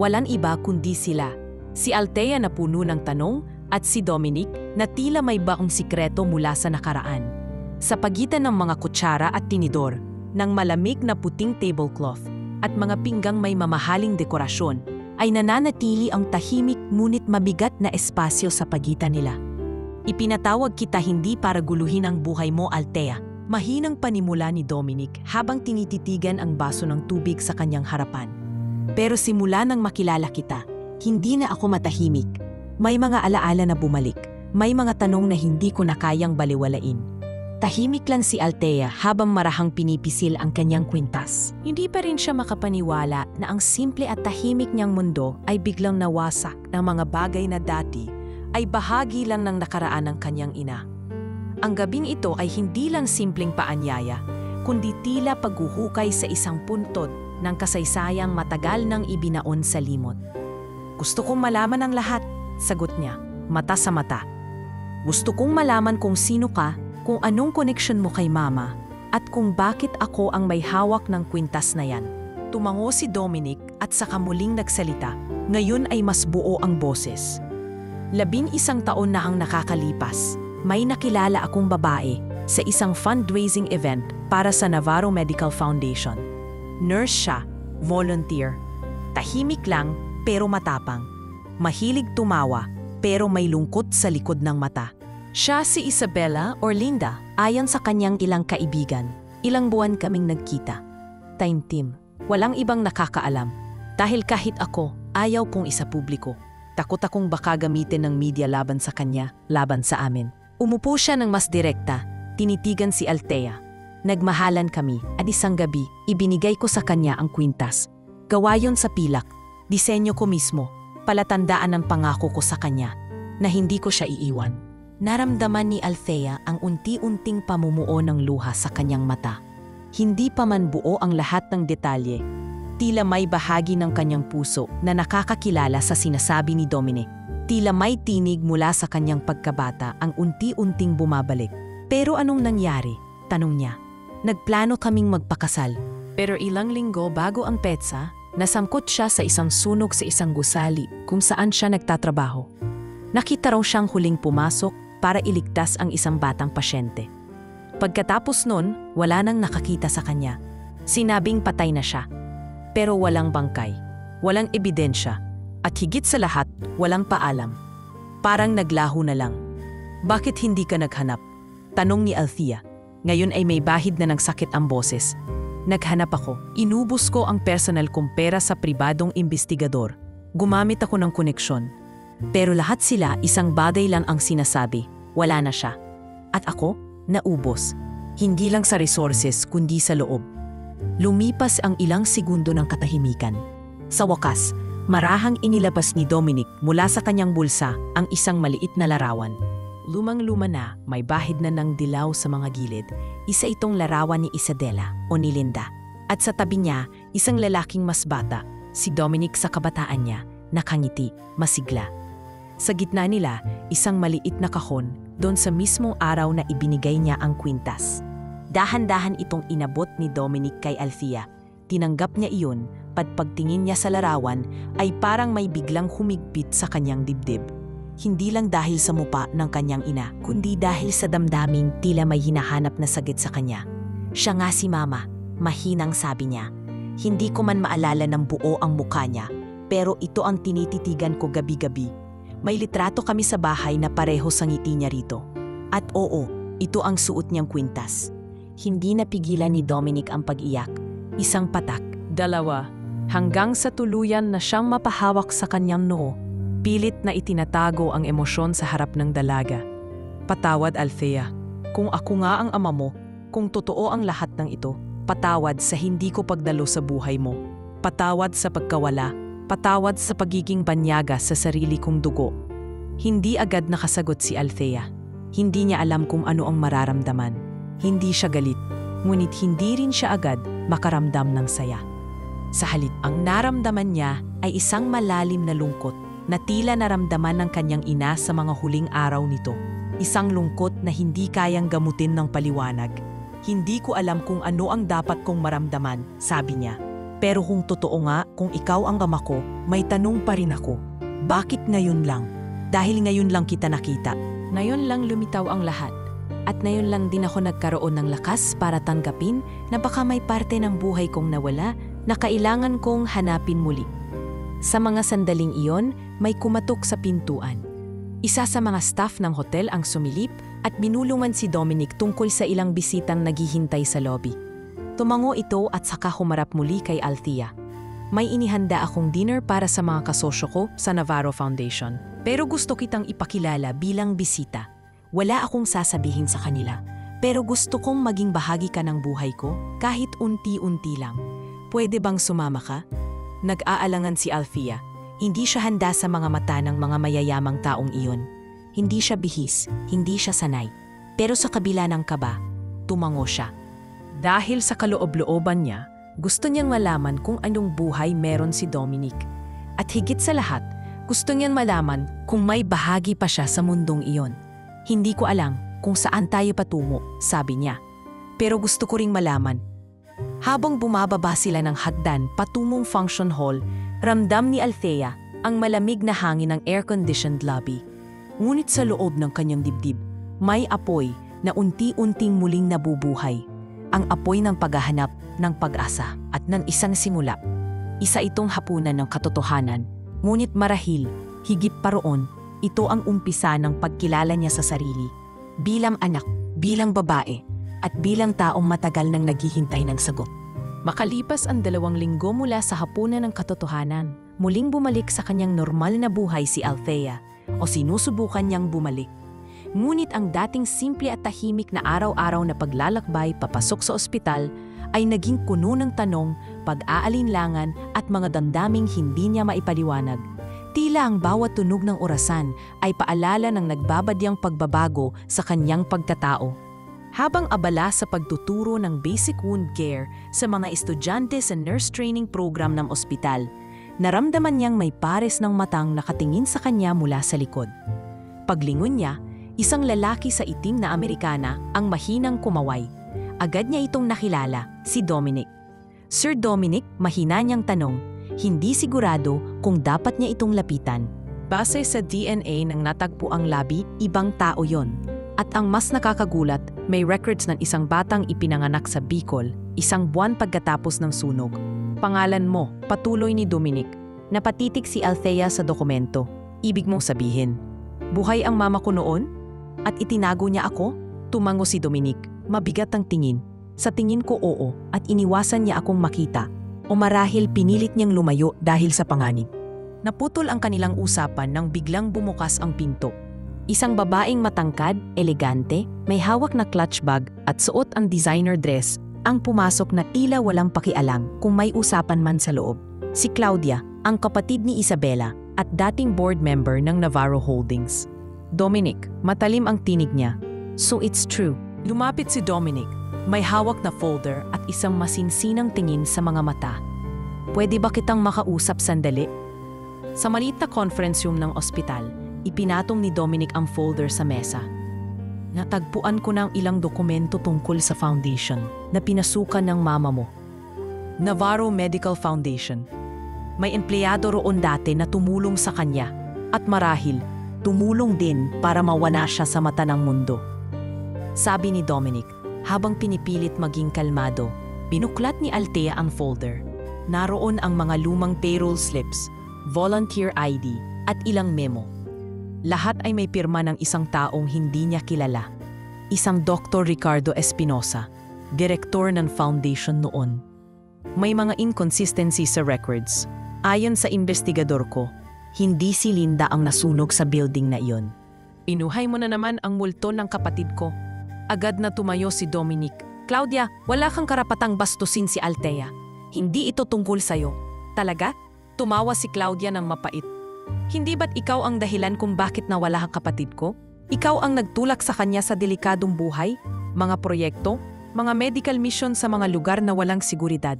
S1: Walang iba kundi sila. Si Althea na puno ng tanong at si Dominic na tila may baong sikreto mula sa nakaraan. Sa pagitan ng mga kutsara at tinidor, ng malamig na puting tablecloth at mga pinggang may mamahaling dekorasyon, ay nananatili ang tahimik ngunit mabigat na espasyo sa pagitan nila. Ipinatawag kita hindi para guluhin ang buhay mo, Althea. Mahinang panimula ni Dominic habang tinititigan ang baso ng tubig sa kanyang harapan. Pero simula nang makilala kita, hindi na ako matahimik. May mga alaala na bumalik. May mga tanong na hindi ko na kayang baliwalain. Tahimik lang si Althea habang marahang pinipisil ang kanyang kwintas. Hindi pa rin siya makapaniwala na ang simple at tahimik niyang mundo ay biglang nawasak ng mga bagay na dati ay bahagi lang ng nakaraan ng kanyang ina. Ang gabing ito ay hindi lang simpleng paanyaya, kundi tila paghuhukay sa isang puntod ng kasaysayang matagal nang ibinaon sa limot. Gusto kong malaman ang lahat, sagot niya, mata sa mata. Gusto kong malaman kung sino ka, kung anong connection mo kay mama, at kung bakit ako ang may hawak ng kwintas na yan. Tumango si Dominic at saka muling nagsalita. Ngayon ay mas buo ang boses. 11 taon na ang nakakalipas. May nakilala akong babae sa isang fundraising event para sa Navarro Medical Foundation. Nurse siya, volunteer. Tahimik lang pero matapang. Mahilig tumawa pero may lungkot sa likod ng mata. Siya si Isabella or Linda, ayon sa kanyang ilang kaibigan. Ilang buwan kaming nagkita. Taimtim, walang ibang nakakaalam. Dahil kahit ako, ayaw kong isa publiko. Takot akong baka gamitin ng media laban sa kanya, laban sa amin. Umupo siya ng mas direkta, tinitigan si Althea. Nagmahalan kami at isang gabi, ibinigay ko sa kanya ang kwintas. Gawa yon sa pilak, disenyo ko mismo, palatandaan ng pangako ko sa kanya, na hindi ko siya iiwan. Naramdaman ni Althea ang unti-unting pamumuo ng luha sa kanyang mata. Hindi pa man buo ang lahat ng detalye. Tila may bahagi ng kanyang puso na nakakakilala sa sinasabi ni Dominic. Tila may tinig mula sa kanyang pagkabata ang unti-unting bumabalik. Pero anong nangyari? Tanong niya. Nagplano kaming magpakasal. Pero ilang linggo bago ang petsa, nasangkot siya sa isang sunog sa isang gusali kung saan siya nagtatrabaho. Nakita raw siyang huling pumasok para iligtas ang isang batang pasyente. Pagkatapos nun, wala nang nakakita sa kanya. Sinabing patay na siya. Pero walang bangkay, walang ebidensya, at higit sa lahat, walang paalam. Parang naglaho na lang. Bakit hindi ka naghanap? Tanong ni Althea. Ngayon ay may bahid na ng sakit ang boses. Naghanap ako. Inubos ko ang personal kong pera sa pribadong investigador. Gumamit ako ng koneksyon. Pero lahat sila isang bagay lang ang sinasabi. Wala na siya. At ako, naubos. Hindi lang sa resources kundi sa loob. Lumipas ang ilang segundo ng katahimikan. Sa wakas, Marahang inilabas ni Dominic mula sa kanyang bulsa ang isang maliit na larawan. Lumang-luma na, may bahid na ng dilaw sa mga gilid. Isa itong larawan ni Isadela o ni Linda. At sa tabi niya, isang lalaking mas bata, si Dominic sa kabataan niya, nakangiti, masigla. Sa gitna nila, isang maliit na kahon, doon sa mismong araw na ibinigay niya ang kwintas. Dahan-dahan itong inabot ni Dominic kay Althea. Tinanggap niya iyon, pagtingin niya sa larawan ay parang may biglang humigpit sa kanyang dibdib. Hindi lang dahil sa mupa ng kanyang ina, kundi dahil sa damdaming tila may hinahanap na sagit sa kanya. Siya nga si Mama, mahinang sabi niya. Hindi ko man maalala ng buo ang mukha niya, pero ito ang tinititigan ko gabi-gabi. May litrato kami sa bahay na pareho sa ngiti niya rito. At oo, ito ang suot niyang kwintas. Hindi napigilan ni Dominic ang pag-iyak. Isang patak, dalawa, hanggang sa tuluyan na siyang mapahawak sa kanyang noo. Pilit na itinatago ang emosyon sa harap ng dalaga. Patawad, Althea. Kung ako nga ang ama mo, kung totoo ang lahat ng ito, patawad sa hindi ko pagdalo sa buhay mo. Patawad sa pagkawala. Patawad sa pagiging banyaga sa sarili kong dugo. Hindi agad nakasagot si Althea. Hindi niya alam kung ano ang mararamdaman. Hindi siya galit, ngunit hindi rin siya agad makaramdam ng saya. Sa halip, ang naramdaman niya ay isang malalim na lungkot na tila naramdaman ng kanyang ina sa mga huling araw nito. Isang lungkot na hindi kayang gamutin ng paliwanag. Hindi ko alam kung ano ang dapat kong maramdaman, sabi niya. Pero kung totoo nga, kung ikaw ang ama ko, may tanong pa rin ako. Bakit ngayon lang? Dahil ngayon lang kita nakita. Ngayon lang lumitaw ang lahat. At ngayon lang din ako nagkaroon ng lakas para tanggapin na baka may parte ng buhay kong nawala na kailangan kong hanapin muli. Sa mga sandaling iyon, may kumatok sa pintuan. Isa sa mga staff ng hotel ang sumilip at binulungan si Dominic tungkol sa ilang bisitang naghihintay sa lobby. Tumango ito at saka humarap muli kay Althea. May inihanda akong dinner para sa mga kasosyo ko sa Navarro Foundation. Pero gusto kitang ipakilala bilang bisita. Wala akong sasabihin sa kanila, pero gusto kong maging bahagi ka ng buhay ko kahit unti-unti lang. Pwede bang sumama ka? Nag-aalangan si Althea. Hindi siya handa sa mga mata ng mga mayayamang taong iyon. Hindi siya bihis, hindi siya sanay. Pero sa kabila ng kaba, tumango siya. Dahil sa kaloob-looban niya, gusto niyang malaman kung anong buhay meron si Dominic. At higit sa lahat, gusto niyang malaman kung may bahagi pa siya sa mundong iyon. Hindi ko alam kung saan tayo patungo, sabi niya. Pero gusto ko ring malaman. Habang bumababa sila ng hagdan patungong function hall, ramdam ni Althea ang malamig na hangin ng air-conditioned lobby. Ngunit sa loob ng kanyang dibdib, may apoy na unti-unting muling nabubuhay. Ang apoy ng paghahanap ng pag-asa at ng isang simula. Isa itong hapunan ng katotohanan, ngunit marahil, higit pa roon, ito ang umpisa ng pagkilala niya sa sarili. Bilang anak, bilang babae, at bilang taong matagal nang naghihintay ng sagot. Makalipas ang 2 linggo mula sa hapunan ng katotohanan, muling bumalik sa kanyang normal na buhay si Althea o sinusubukan niyang bumalik. Ngunit ang dating simple at tahimik na araw-araw na paglalakbay papasok sa ospital ay naging puno ng tanong, pag-aalinlangan at mga damdaming hindi niya maipaliwanag. Tila ang bawat tunog ng orasan ay paalala ng nagbabadyang pagbabago sa kanyang pagkatao. Habang abala sa pagtuturo ng basic wound care sa mga estudyante sa nurse training program ng ospital, naramdaman niyang may pares ng matang nakatingin sa kanya mula sa likod. Paglingon niya, isang lalaki sa itim na Amerikana ang mahinang kumaway. Agad niya itong nakilala, si Dominic. Sir Dominic, mahina niyang tanong, hindi sigurado kung dapat niya itong lapitan. Base sa DNA ng natagpuang labi, ibang tao yon. At ang mas nakakagulat, may records ng isang batang ipinanganak sa Bicol, 1 buwan pagkatapos ng sunog. Pangalan mo, patuloy ni Dominic. Napatitik si Althea sa dokumento. Ibig mong sabihin, buhay ang mama ko noon? At itinago niya ako? Tumango si Dominic. Mabigat ang tingin. Sa tingin ko oo, at iniwasan niya akong makita. O marahil pinilit niyang lumayo dahil sa panganib. Naputol ang kanilang usapan nang biglang bumukas ang pinto. Isang babaeng matangkad, elegante, may hawak na clutch bag at suot ang designer dress ang pumasok na tila walang pakialam kung may usapan man sa loob. Si Claudia, ang kapatid ni Isabela at dating board member ng Navarro Holdings. Dominic, matalim ang tinig niya. So it's true. Lumapit si Dominic, may hawak na folder at isang masinsinang tingin sa mga mata. Pwede ba kitang makausap sandali? Sa maliit na conference room ng ospital, ipinatong ni Dominic ang folder sa mesa. Natagpuan ko ng ilang dokumento tungkol sa foundation na pinasukan ng mama mo. Navarro Medical Foundation. May empleyado roon dati na tumulong sa kanya at marahil tumulong din para mawala siya sa mata ng mundo. Sabi ni Dominic, habang pinipilit maging kalmado, binuklat ni Althea ang folder. Naroon ang mga lumang payroll slips, volunteer ID at ilang memo. Lahat ay may pirma ng isang taong hindi niya kilala. Isang Dr. Ricardo Espinosa, direktor ng foundation noon. May mga inconsistency sa records. Ayon sa investigador ko, hindi si Linda ang nasunog sa building na iyon. Inuhay mo na naman ang multo ng kapatid ko. Agad na tumayo si Dominic. Claudia, wala kang karapatang bastusin si Althea. Hindi ito tungkol sa'yo. Talaga? Tumawa si Claudia ng mapait. Hindi ba't ikaw ang dahilan kung bakit nawala ang kapatid ko? Ikaw ang nagtulak sa kanya sa delikadong buhay, mga proyekto, mga medical mission sa mga lugar na walang seguridad.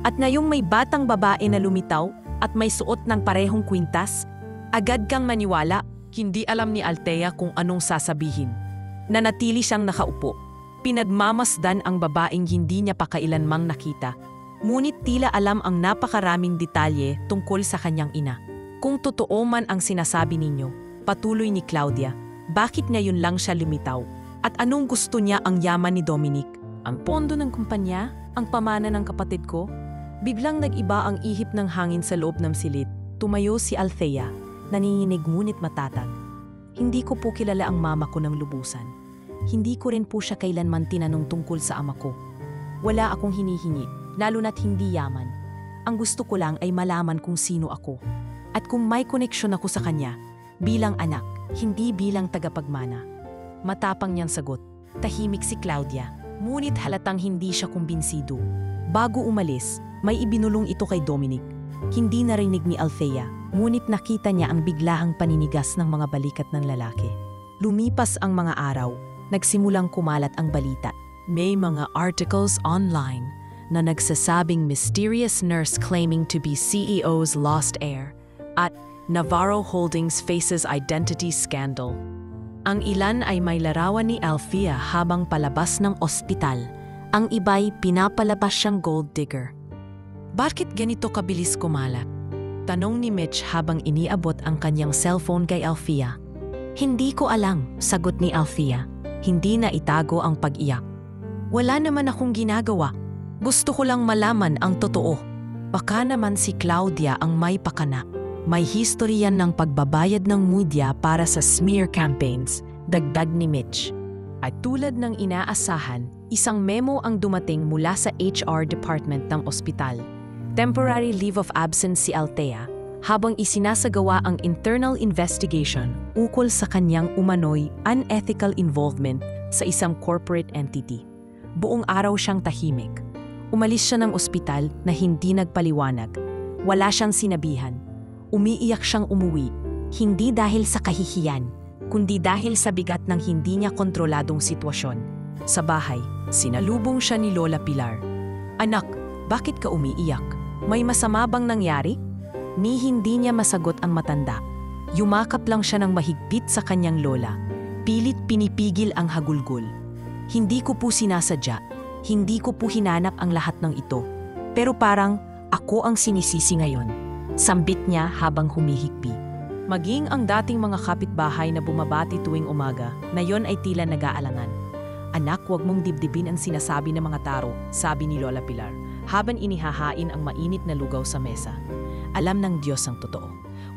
S1: At ngayong may batang babae na lumitaw at may suot ng parehong kwintas, agad kang maniwala, hindi alam ni Althea kung anong sasabihin. Nanatili siyang nakaupo. Pinagmamasdan ang babaeng hindi niya pa kailanmang nakita. Ngunit tila alam ang napakaraming detalye tungkol sa kanyang ina. Kung totoo man ang sinasabi ninyo, patuloy ni Claudia, bakit ngayon lang siya lumitaw? At anong gusto niya ang yaman ni Dominic? Ang pondo ng kumpanya? Ang pamana ng kapatid ko? Biglang nag-iba ang ihip ng hangin sa loob ng silid. Tumayo si Althea, nanginginig ngunit matatag. Hindi ko po kilala ang mama ko ng lubusan. Hindi ko rin po siya kailanman tinanong tungkol sa ama ko. Wala akong hinihingi, lalo na't hindi yaman. Ang gusto ko lang ay malaman kung sino ako. At kung may koneksyon ako sa kanya, bilang anak, hindi bilang tagapagmana. Matapang niyang sagot. Tahimik si Claudia, ngunit halatang hindi siya kumbinsido. Bago umalis, may ibinulong ito kay Dominic. Hindi narinig ni Althea, ngunit nakita niya ang biglaang paninigas ng mga balikat ng lalaki. Lumipas ang mga araw, nagsimulang kumalat ang balita. May mga articles online na nagsasabing mysterious nurse claiming to be CEO's lost heir at Navarro Holdings faces identity scandal. Ang ilan ay may larawan ni Althea habang palabas ng ospital. Ang iba'y pinapalabas siyang gold digger. Bakit ganito kabilis kumalat? Tanong ni Mitch habang iniabot ang kanyang cellphone kay Althea. Hindi ko alam, sagot ni Althea. Hindi na itago ang pag-iyak. Wala naman akong ginagawa. Gusto ko lang malaman ang totoo. Baka naman si Claudia ang may pakana. May history yan ng pagbabayad ng media para sa smear campaigns, dagdag ni Mitch. At tulad ng inaasahan, isang memo ang dumating mula sa HR department ng ospital. Temporary leave of absence si Althea habang isinasagawa ang internal investigation ukol sa kanyang umano'y unethical involvement sa isang corporate entity. Buong araw siyang tahimik. Umalis siya ng ospital na hindi nagpaliwanag. Wala siyang sinabihan. Umiiyak siyang umuwi, hindi dahil sa kahihiyan, kundi dahil sa bigat ng hindi niya kontroladong sitwasyon. Sa bahay, sinalubong siya ni Lola Pilar. Anak, bakit ka umiiyak? May masama bang nangyari? Ni hindi niya masagot ang matanda. Yumakap lang siya ng mahigpit sa kanyang lola. Pilit pinipigil ang hagulgol. Hindi ko po sinasadya. Hindi ko po hinanap ang lahat ng ito. Pero parang ako ang sinisisi ngayon. Sambit niya habang humihigpi. Maging ang dating mga kapitbahay na bumabati tuwing umaga, na yon ay tila nag-aalangan. Anak, huwag mong dibdibin ang sinasabi ng mga taro, sabi ni Lola Pilar, habang inihahain ang mainit na lugaw sa mesa. Alam ng Diyos ang totoo.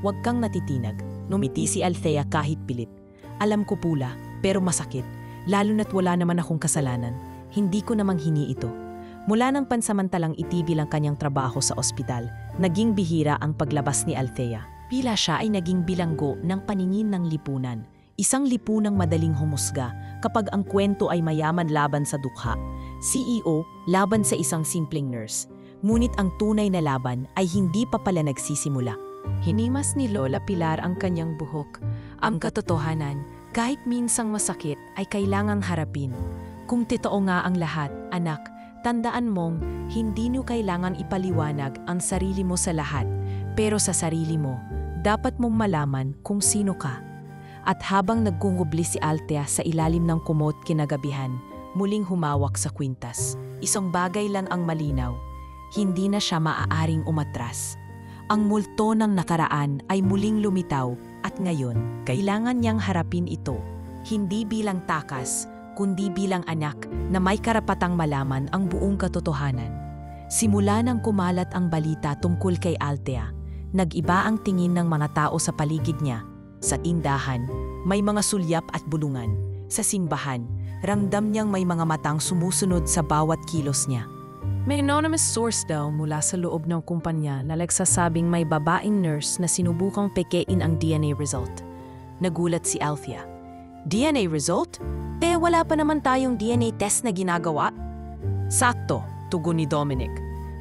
S1: Huwag kang natitinag. Numiti si Althea kahit pilit. Alam ko pula, pero masakit. Lalo na't wala naman akong kasalanan. Hindi ko namang hini ito. Mula nang pansamantalang itigil ang kanyang trabaho sa ospital, naging bihira ang paglabas ni Althea. Pila siya ay naging bilanggo ng paningin ng lipunan. Isang lipunang madaling humusga kapag ang kwento ay mayaman laban sa dukha. CEO laban sa isang simpleng nurse. Ngunit ang tunay na laban ay hindi pa pala nagsisimula. Hinimas ni Lola Pilar ang kanyang buhok. Ang katotohanan, kahit minsang masakit, ay kailangang harapin. Kung totoo nga ang lahat, anak, tandaan mong hindi niyo kailangang ipaliwanag ang sarili mo sa lahat. Pero sa sarili mo, dapat mong malaman kung sino ka. At habang nagkungubli si Althea sa ilalim ng kumot kinagabihan, muling humawak sa kwintas. Isang bagay lang ang malinaw. Hindi na siya maaaring umatras. Ang multo ng nakaraan ay muling lumitaw at ngayon, kailangan niyang harapin ito. Hindi bilang takas, kundi bilang anak na may karapatang malaman ang buong katotohanan. Simula nang kumalat ang balita tungkol kay Althea, nag-iba ang tingin ng mga tao sa paligid niya. Sa tindahan, may mga sulyap at bulungan. Sa simbahan, ramdam niyang may mga matang sumusunod sa bawat kilos niya. May anonymous source daw mula sa loob ng kumpanya na nagsasabing may babaeng nurse na sinubukang pekein ang DNA result. Nagulat si Althea. DNA result? Wala pa naman tayong DNA test na ginagawa. Sakto, tugon ni Dominic.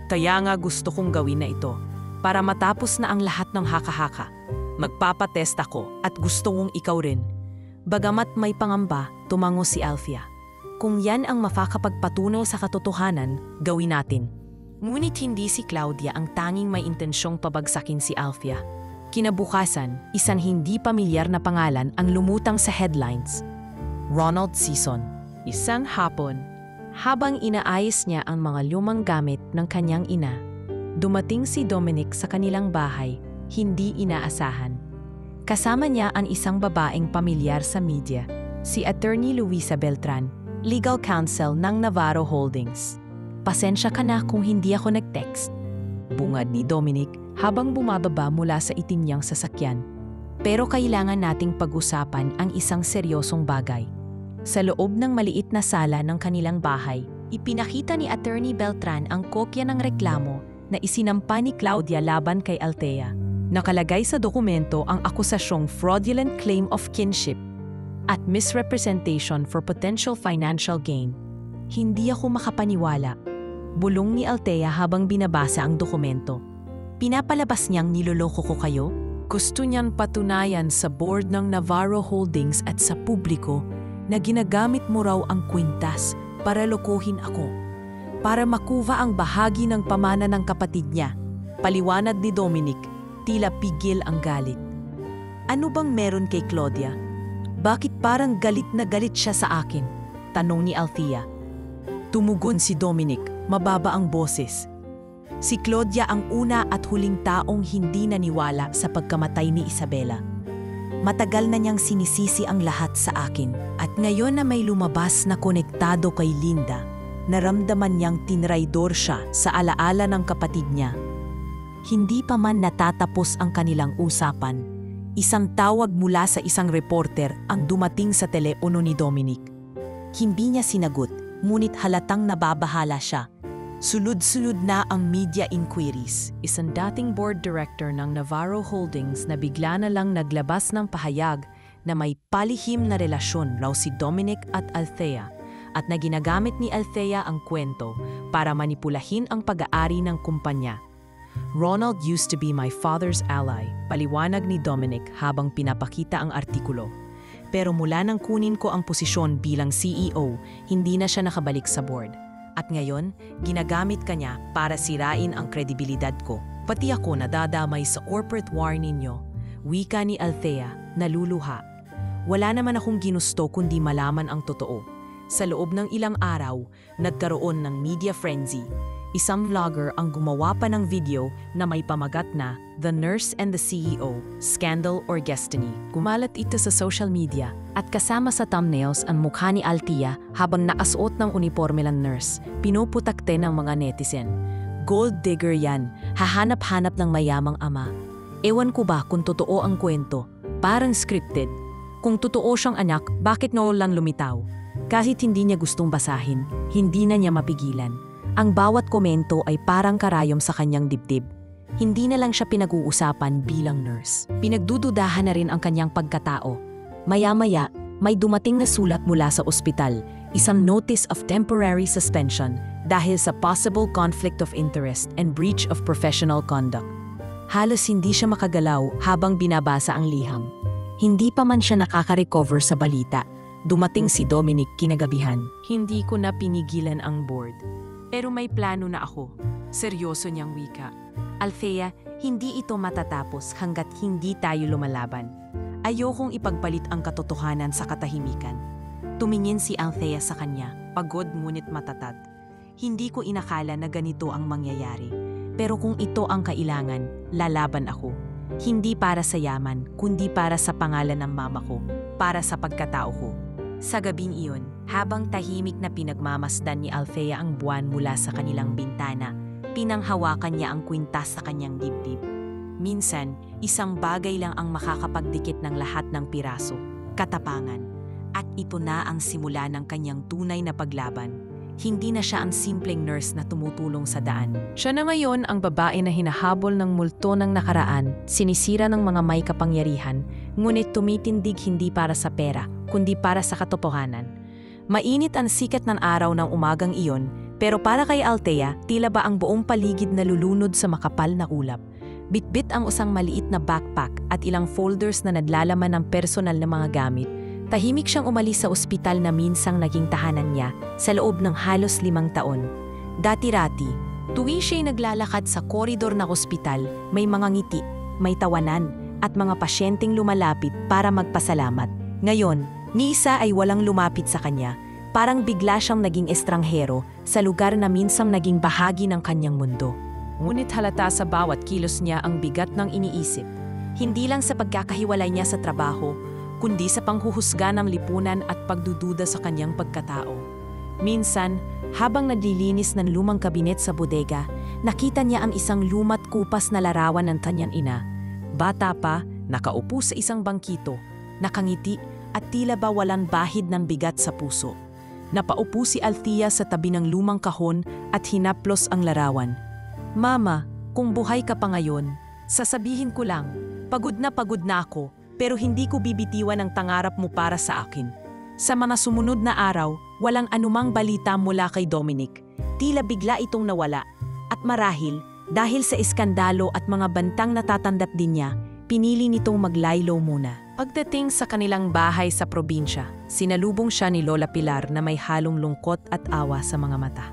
S1: Kaya nga gusto kong gawin na ito. Para matapos na ang lahat ng haka-haka. Magpapatest ako at gusto kong ikaw rin. Bagamat may pangamba, tumango si Althea. Kung yan ang makakapagpatunay sa katotohanan, gawin natin. Ngunit hindi si Claudia ang tanging may intensyong pabagsakin si Althea. Kinabukasan, isang hindi pamilyar na pangalan ang lumutang sa headlines. Ronald Sison. Isang hapon, habang inaayos niya ang mga lumang gamit ng kanyang ina, dumating si Dominic sa kanilang bahay, hindi inaasahan. Kasama niya ang isang babaeng pamilyar sa media, si Attorney Luisa Beltran, Legal Counsel ng Navarro Holdings. Pasensya ka na kung hindi ako nag-text. Bungad ni Dominic habang bumababa mula sa itim niyang sasakyan. Pero kailangan nating pag-usapan ang isang seryosong bagay. Sa loob ng maliit na sala ng kanilang bahay, ipinakita ni Attorney Beltran ang kopya ng reklamo na isinampa ni Claudia laban kay Althea. Nakalagay sa dokumento ang akusasyong fraudulent claim of kinship at misrepresentation for potential financial gain. Hindi ako makapaniwala. Bulong ni Althea habang binabasa ang dokumento. Pinapalabas niyang niloloko ko kayo? Gusto niyang patunayan sa board ng Navarro Holdings at sa publiko na ginagamit mo raw ang kwintas para lokohin ako. Para makuha ang bahagi ng pamana ng kapatid niya. Paliwanag ni Dominic, tila pigil ang galit. Ano bang meron kay Claudia? Bakit parang galit na galit siya sa akin? Tanong ni Althea. Tumugon si Dominic, mababa ang boses. Si Claudia ang una at huling taong hindi naniwala sa pagkamatay ni Isabela. Matagal na niyang sinisisi ang lahat sa akin at ngayon na may lumabas na konektado kay Linda, naramdaman niyang tinraidor siya sa alaala ng kapatid niya. Hindi pa man natatapos ang kanilang usapan. Isang tawag mula sa isang reporter ang dumating sa telepono ni Dominic. Hindi niya sinagot, ngunit halatang nababahala siya. Sulod-sulod na ang media inquiries. Isang dating board director ng Navarro Holdings na bigla na lang naglabas ng pahayag na may palihim na relasyon raw si Dominic at Althea at na ginagamit ni Althea ang kwento para manipulahin ang pag-aari ng kumpanya. Ronald used to be my father's ally, paliwanag ni Dominic habang pinapakita ang artikulo. Pero mula nang kunin ko ang posisyon bilang CEO, hindi na siya nakabalik sa board. At ngayon, ginagamit ka niya para sirain ang kredibilidad ko. Pati ako nadadamay sa corporate war ninyo. Wika ni Althea, naluluha. Wala naman akong ginusto kundi malaman ang totoo. Sa loob ng ilang araw, nagkaroon ng media frenzy. Isang vlogger ang gumawa pa ng video na may pamagat na The Nurse and the CEO, Scandal or Destiny. Kumalat ito sa social media at kasama sa thumbnails ang mukha ni Althea habang nakasuot ng uniforme ng nurse. Pinuputakte ng mga netizen. Gold digger yan, hahanap-hanap ng mayamang ama. Ewan ko ba kung totoo ang kwento, parang scripted. Kung totoo siyang anak, bakit noon lang lumitaw? Kahit hindi niya gustong basahin, hindi na niya mapigilan. Ang bawat komento ay parang karayom sa kanyang dibdib. Hindi na lang siya pinag-uusapan bilang nurse. Pinagdududahan na rin ang kanyang pagkatao. Maya-maya, may dumating na sulat mula sa ospital. isang notice of temporary suspension dahil sa possible conflict of interest and breach of professional conduct. Halos hindi siya makagalaw habang binabasa ang liham. Hindi pa man siya nakaka-recover sa balita. Dumating si Dominic kinagabihan. Hindi ko na pinigilan ang board. Pero may plano na ako. Seryoso niyang wika. Althea, hindi ito matatapos hanggat hindi tayo lumalaban. Ayokong ipagpalit ang katotohanan sa katahimikan. Tumingin si Althea sa kanya, pagod ngunit matatag. Hindi ko inakala na ganito ang mangyayari. Pero kung ito ang kailangan, lalaban ako. Hindi para sa yaman, kundi para sa pangalan ng mama ko, para sa pagkatao ko. Sa gabing iyon, habang tahimik na pinagmamasdan ni Althea ang buwan mula sa kanilang bintana, pinanghawakan niya ang kwintas sa kanyang dibdib. Minsan, isang bagay lang ang makakapagdikit ng lahat ng piraso, katapangan. At ito na ang simula ng kanyang tunay na paglaban. Hindi na siya ang simpleng nurse na tumutulong sa daan. Siya na ngayon ang babae na hinahabol ng multo ng nakaraan, sinisira ng mga may kapangyarihan, ngunit tumitindig hindi para sa pera, kundi para sa katotohanan. Mainit ang sikat ng araw ng umagang iyon, pero para kay Althea, tila ba ang buong paligid nalulunod sa makapal na ulap. Bitbit ang usang maliit na backpack at ilang folders na naglalaman ng personal na mga gamit. Tahimik siyang umalis sa ospital na minsang naging tahanan niya sa loob ng halos 5 taon. Dati-rati, tuwing siya'y naglalakad sa koridor ng ospital, may mga ngiti, may tawanan, at mga pasyenteng lumalapit para magpasalamat. Ngayon, ni isa ay walang lumapit sa kanya, parang bigla siyang naging estranghero sa lugar na minsang naging bahagi ng kanyang mundo. Ngunit halata sa bawat kilos niya ang bigat ng iniisip. Hindi lang sa pagkakahiwalay niya sa trabaho, kundi sa panghuhusga ng lipunan at pagdududa sa kanyang pagkatao. Minsan, habang naglilinis ng lumang kabinet sa bodega, nakita niya ang isang lumat kupas na larawan ng kanyang ina. Bata pa, nakaupo sa isang bangkito, nakangiti at tila ba walang bahid ng bigat sa puso. Napaupo si Althea sa tabi ng lumang kahon at hinaplos ang larawan. Mama, kung buhay ka pa ngayon, sasabihin ko lang, pagod na ako, pero hindi ko bibitiwan ang tangarap mo para sa akin. Sa mga sumunod na araw, walang anumang balita mula kay Dominic. Tila bigla itong nawala. At marahil, dahil sa iskandalo at mga bantang natatanggap din niya, pinili nitong maglaylo muna. Pagdating sa kanilang bahay sa probinsya, sinalubong siya ni Lola Pilar na may halong lungkot at awa sa mga mata.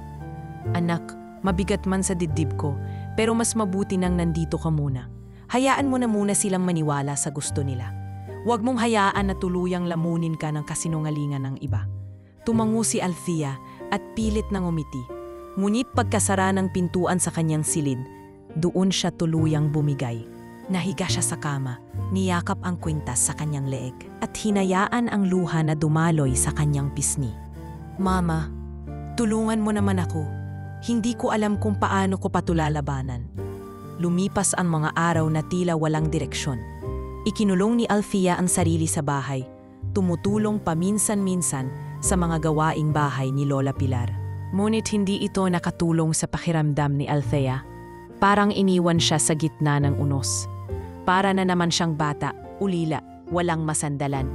S1: Anak, mabigat man sa dibdib ko, pero mas mabuti nang nandito ka muna. Hayaan mo na muna silang maniwala sa gusto nila. Huwag mong hayaan na tuluyang lamunin ka ng kasinungalingan ng iba. Tumango si Althea at pilit nang umiti. Ngunit pagkasara ng pintuan sa kanyang silid, doon siya tuluyang bumigay. Nahiga siya sa kama, niyakap ang kwintas sa kanyang leeg at hinayaan ang luha na dumaloy sa kanyang pisngi. Mama, tulungan mo naman ako. Hindi ko alam kung paano ko patulalabanan. Lumipas ang mga araw na tila walang direksyon. Ikinulong ni Althea ang sarili sa bahay, tumutulong paminsan-minsan sa mga gawaing bahay ni Lola Pilar. Ngunit hindi ito nakatulong sa pakiramdam ni Althea. Parang iniwan siya sa gitna ng unos. Para na naman siyang bata, ulila, walang masandalan.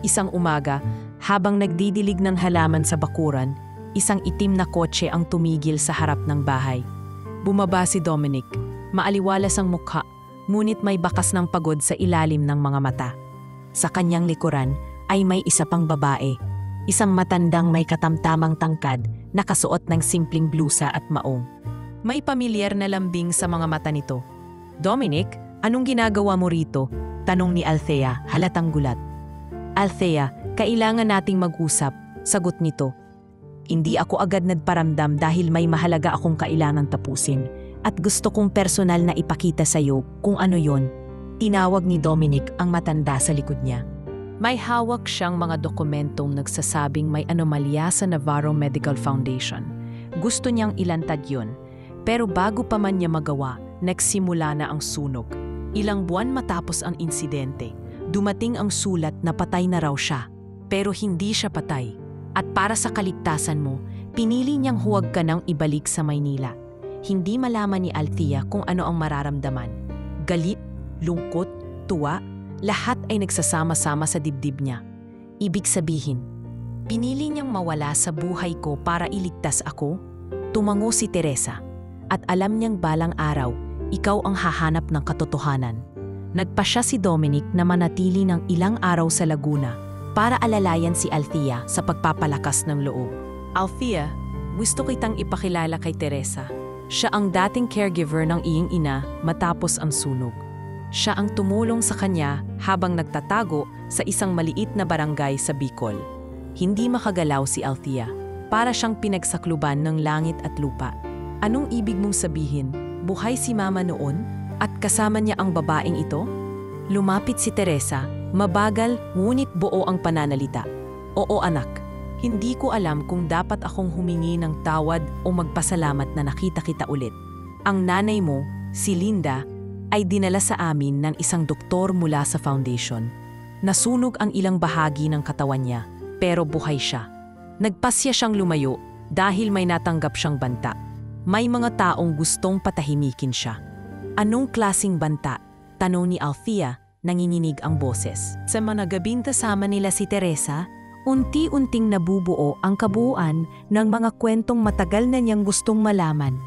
S1: Isang umaga, habang nagdidilig ng halaman sa bakuran, isang itim na kotse ang tumigil sa harap ng bahay. Bumaba si Dominic. Maaliwalas ang mukha, ngunit may bakas ng pagod sa ilalim ng mga mata. Sa kanyang likuran ay may isa pang babae, isang matandang may katamtamang tangkad, nakasuot ng simpleng blusa at maong. May pamilyar na lambing sa mga mata nito. Dominic, anong ginagawa mo rito? Tanong ni Althea, halatang gulat. Althea, kailangan nating mag-usap, sagot nito. Hindi ako agad nagparamdam dahil may mahalaga akong kailangan tapusin. At gusto kong personal na ipakita sa iyo kung ano yon. Tinawag ni Dominic ang matanda sa likod niya. May hawak siyang mga dokumentong nagsasabing may anomalya sa Navarro Medical Foundation. Gusto niyang ilantad yon. Pero bago pa man niya magawa, nagsimula na ang sunog. Ilang buwan matapos ang insidente, dumating ang sulat na patay na raw siya. Pero hindi siya patay. At para sa kaligtasan mo, pinili niyang huwag ka nang ibalik sa Maynila. Hindi malaman ni Althea kung ano ang mararamdaman. Galit, lungkot, tuwa, lahat ay nagsasama-sama sa dibdib niya. Ibig sabihin, Pinili niyang mawala sa buhay ko para iligtas ako? Tumango si Teresa. At alam niyang balang araw, ikaw ang hahanap ng katotohanan. Nagpasya si Dominic na manatili ng ilang araw sa Laguna para alalayan si Althea sa pagpapalakas ng loob. Althea, gusto kitang ipakilala kay Teresa. Siya ang dating caregiver ng iyong ina matapos ang sunog. Siya ang tumulong sa kanya habang nagtatago sa isang maliit na barangay sa Bicol. Hindi makagalaw si Althea. Para siyang pinagsakluban ng langit at lupa. Anong ibig mong sabihin? Buhay si Mama noon? At kasama niya ang babaeng ito? Lumapit si Teresa, mabagal ngunit buo ang pananalita. Oo anak, hindi ko alam kung dapat akong humingi ng tawad o magpasalamat na nakita kita ulit. Ang nanay mo, si Linda, ay dinala sa amin ng isang doktor mula sa foundation. Nasunog ang ilang bahagi ng katawan niya, pero buhay siya. Nagpasya siyang lumayo dahil may natanggap siyang banta. May mga taong gustong patahimikin siya. Anong klasing banta? Tanong ni Althea, nanginginig ang boses. Sa mga gabing kasama nila si Teresa, unti-unting nabubuo ang kabuuan ng mga kwentong matagal na niyang gustong malaman.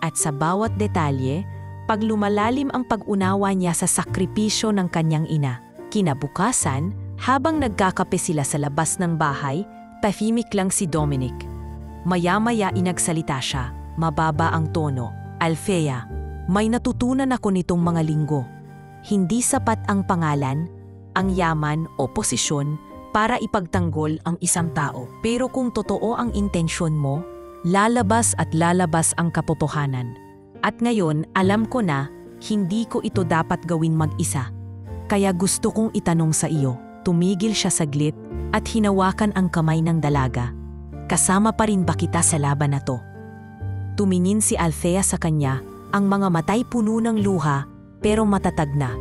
S1: At sa bawat detalye, pag lumalalim ang pag-unawa niya sa sakripisyo ng kanyang ina. Kinabukasan, habang nagkakape sila sa labas ng bahay, tahimik lang si Dominic. Maya-maya inagsalita siya, mababa ang tono. Althea, may natutunan ako nitong mga linggo. Hindi sapat ang pangalan, ang yaman o posisyon para ipagtanggol ang isang tao. Pero kung totoo ang intensyon mo, lalabas at lalabas ang katotohanan. At ngayon, alam ko na, hindi ko ito dapat gawin mag-isa. Kaya gusto kong itanong sa iyo. Tumigil siya saglit at hinawakan ang kamay ng dalaga. Kasama pa rin ba kita sa laban na to? Tumingin si Althea sa kanya, ang mga matay puno ng luha pero matatag na.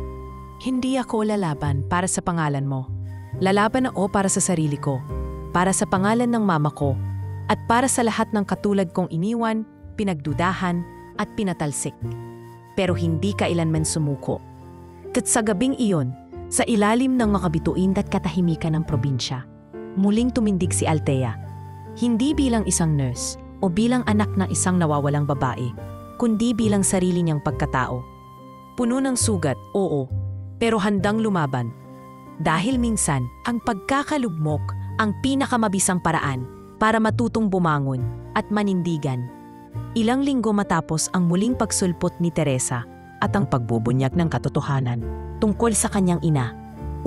S1: Hindi ako lalaban para sa pangalan mo. Lalaban ako para sa sarili ko, para sa pangalan ng mama ko, at para sa lahat ng katulad kong iniwan, pinagdudahan at pinatalsik. Pero hindi kailanman sumuko. Kat sa gabing iyon, sa ilalim ng makabituin at katahimikan ng probinsya, muling tumindig si Althea. Hindi bilang isang nurse o bilang anak ng isang nawawalang babae, kundi bilang sarili niyang pagkatao. Puno ng sugat, oo, pero handang lumaban. Dahil minsan, ang pagkakalugmok ang pinakamabisang paraan para matutong bumangon at manindigan. Ilang linggo matapos ang muling pagsulpot ni Teresa at ang pagbubunyag ng katotohanan tungkol sa kanyang ina,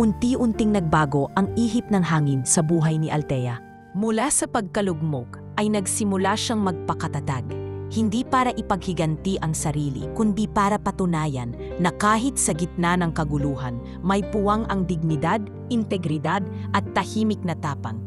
S1: unti-unting nagbago ang ihip ng hangin sa buhay ni Althea. Mula sa pagkalugmok ay nagsimula siyang magpakatatag, hindi para ipaghiganti ang sarili, kundi para patunayan na kahit sa gitna ng kaguluhan, may puwang ang dignidad, integridad at tahimik na tapang.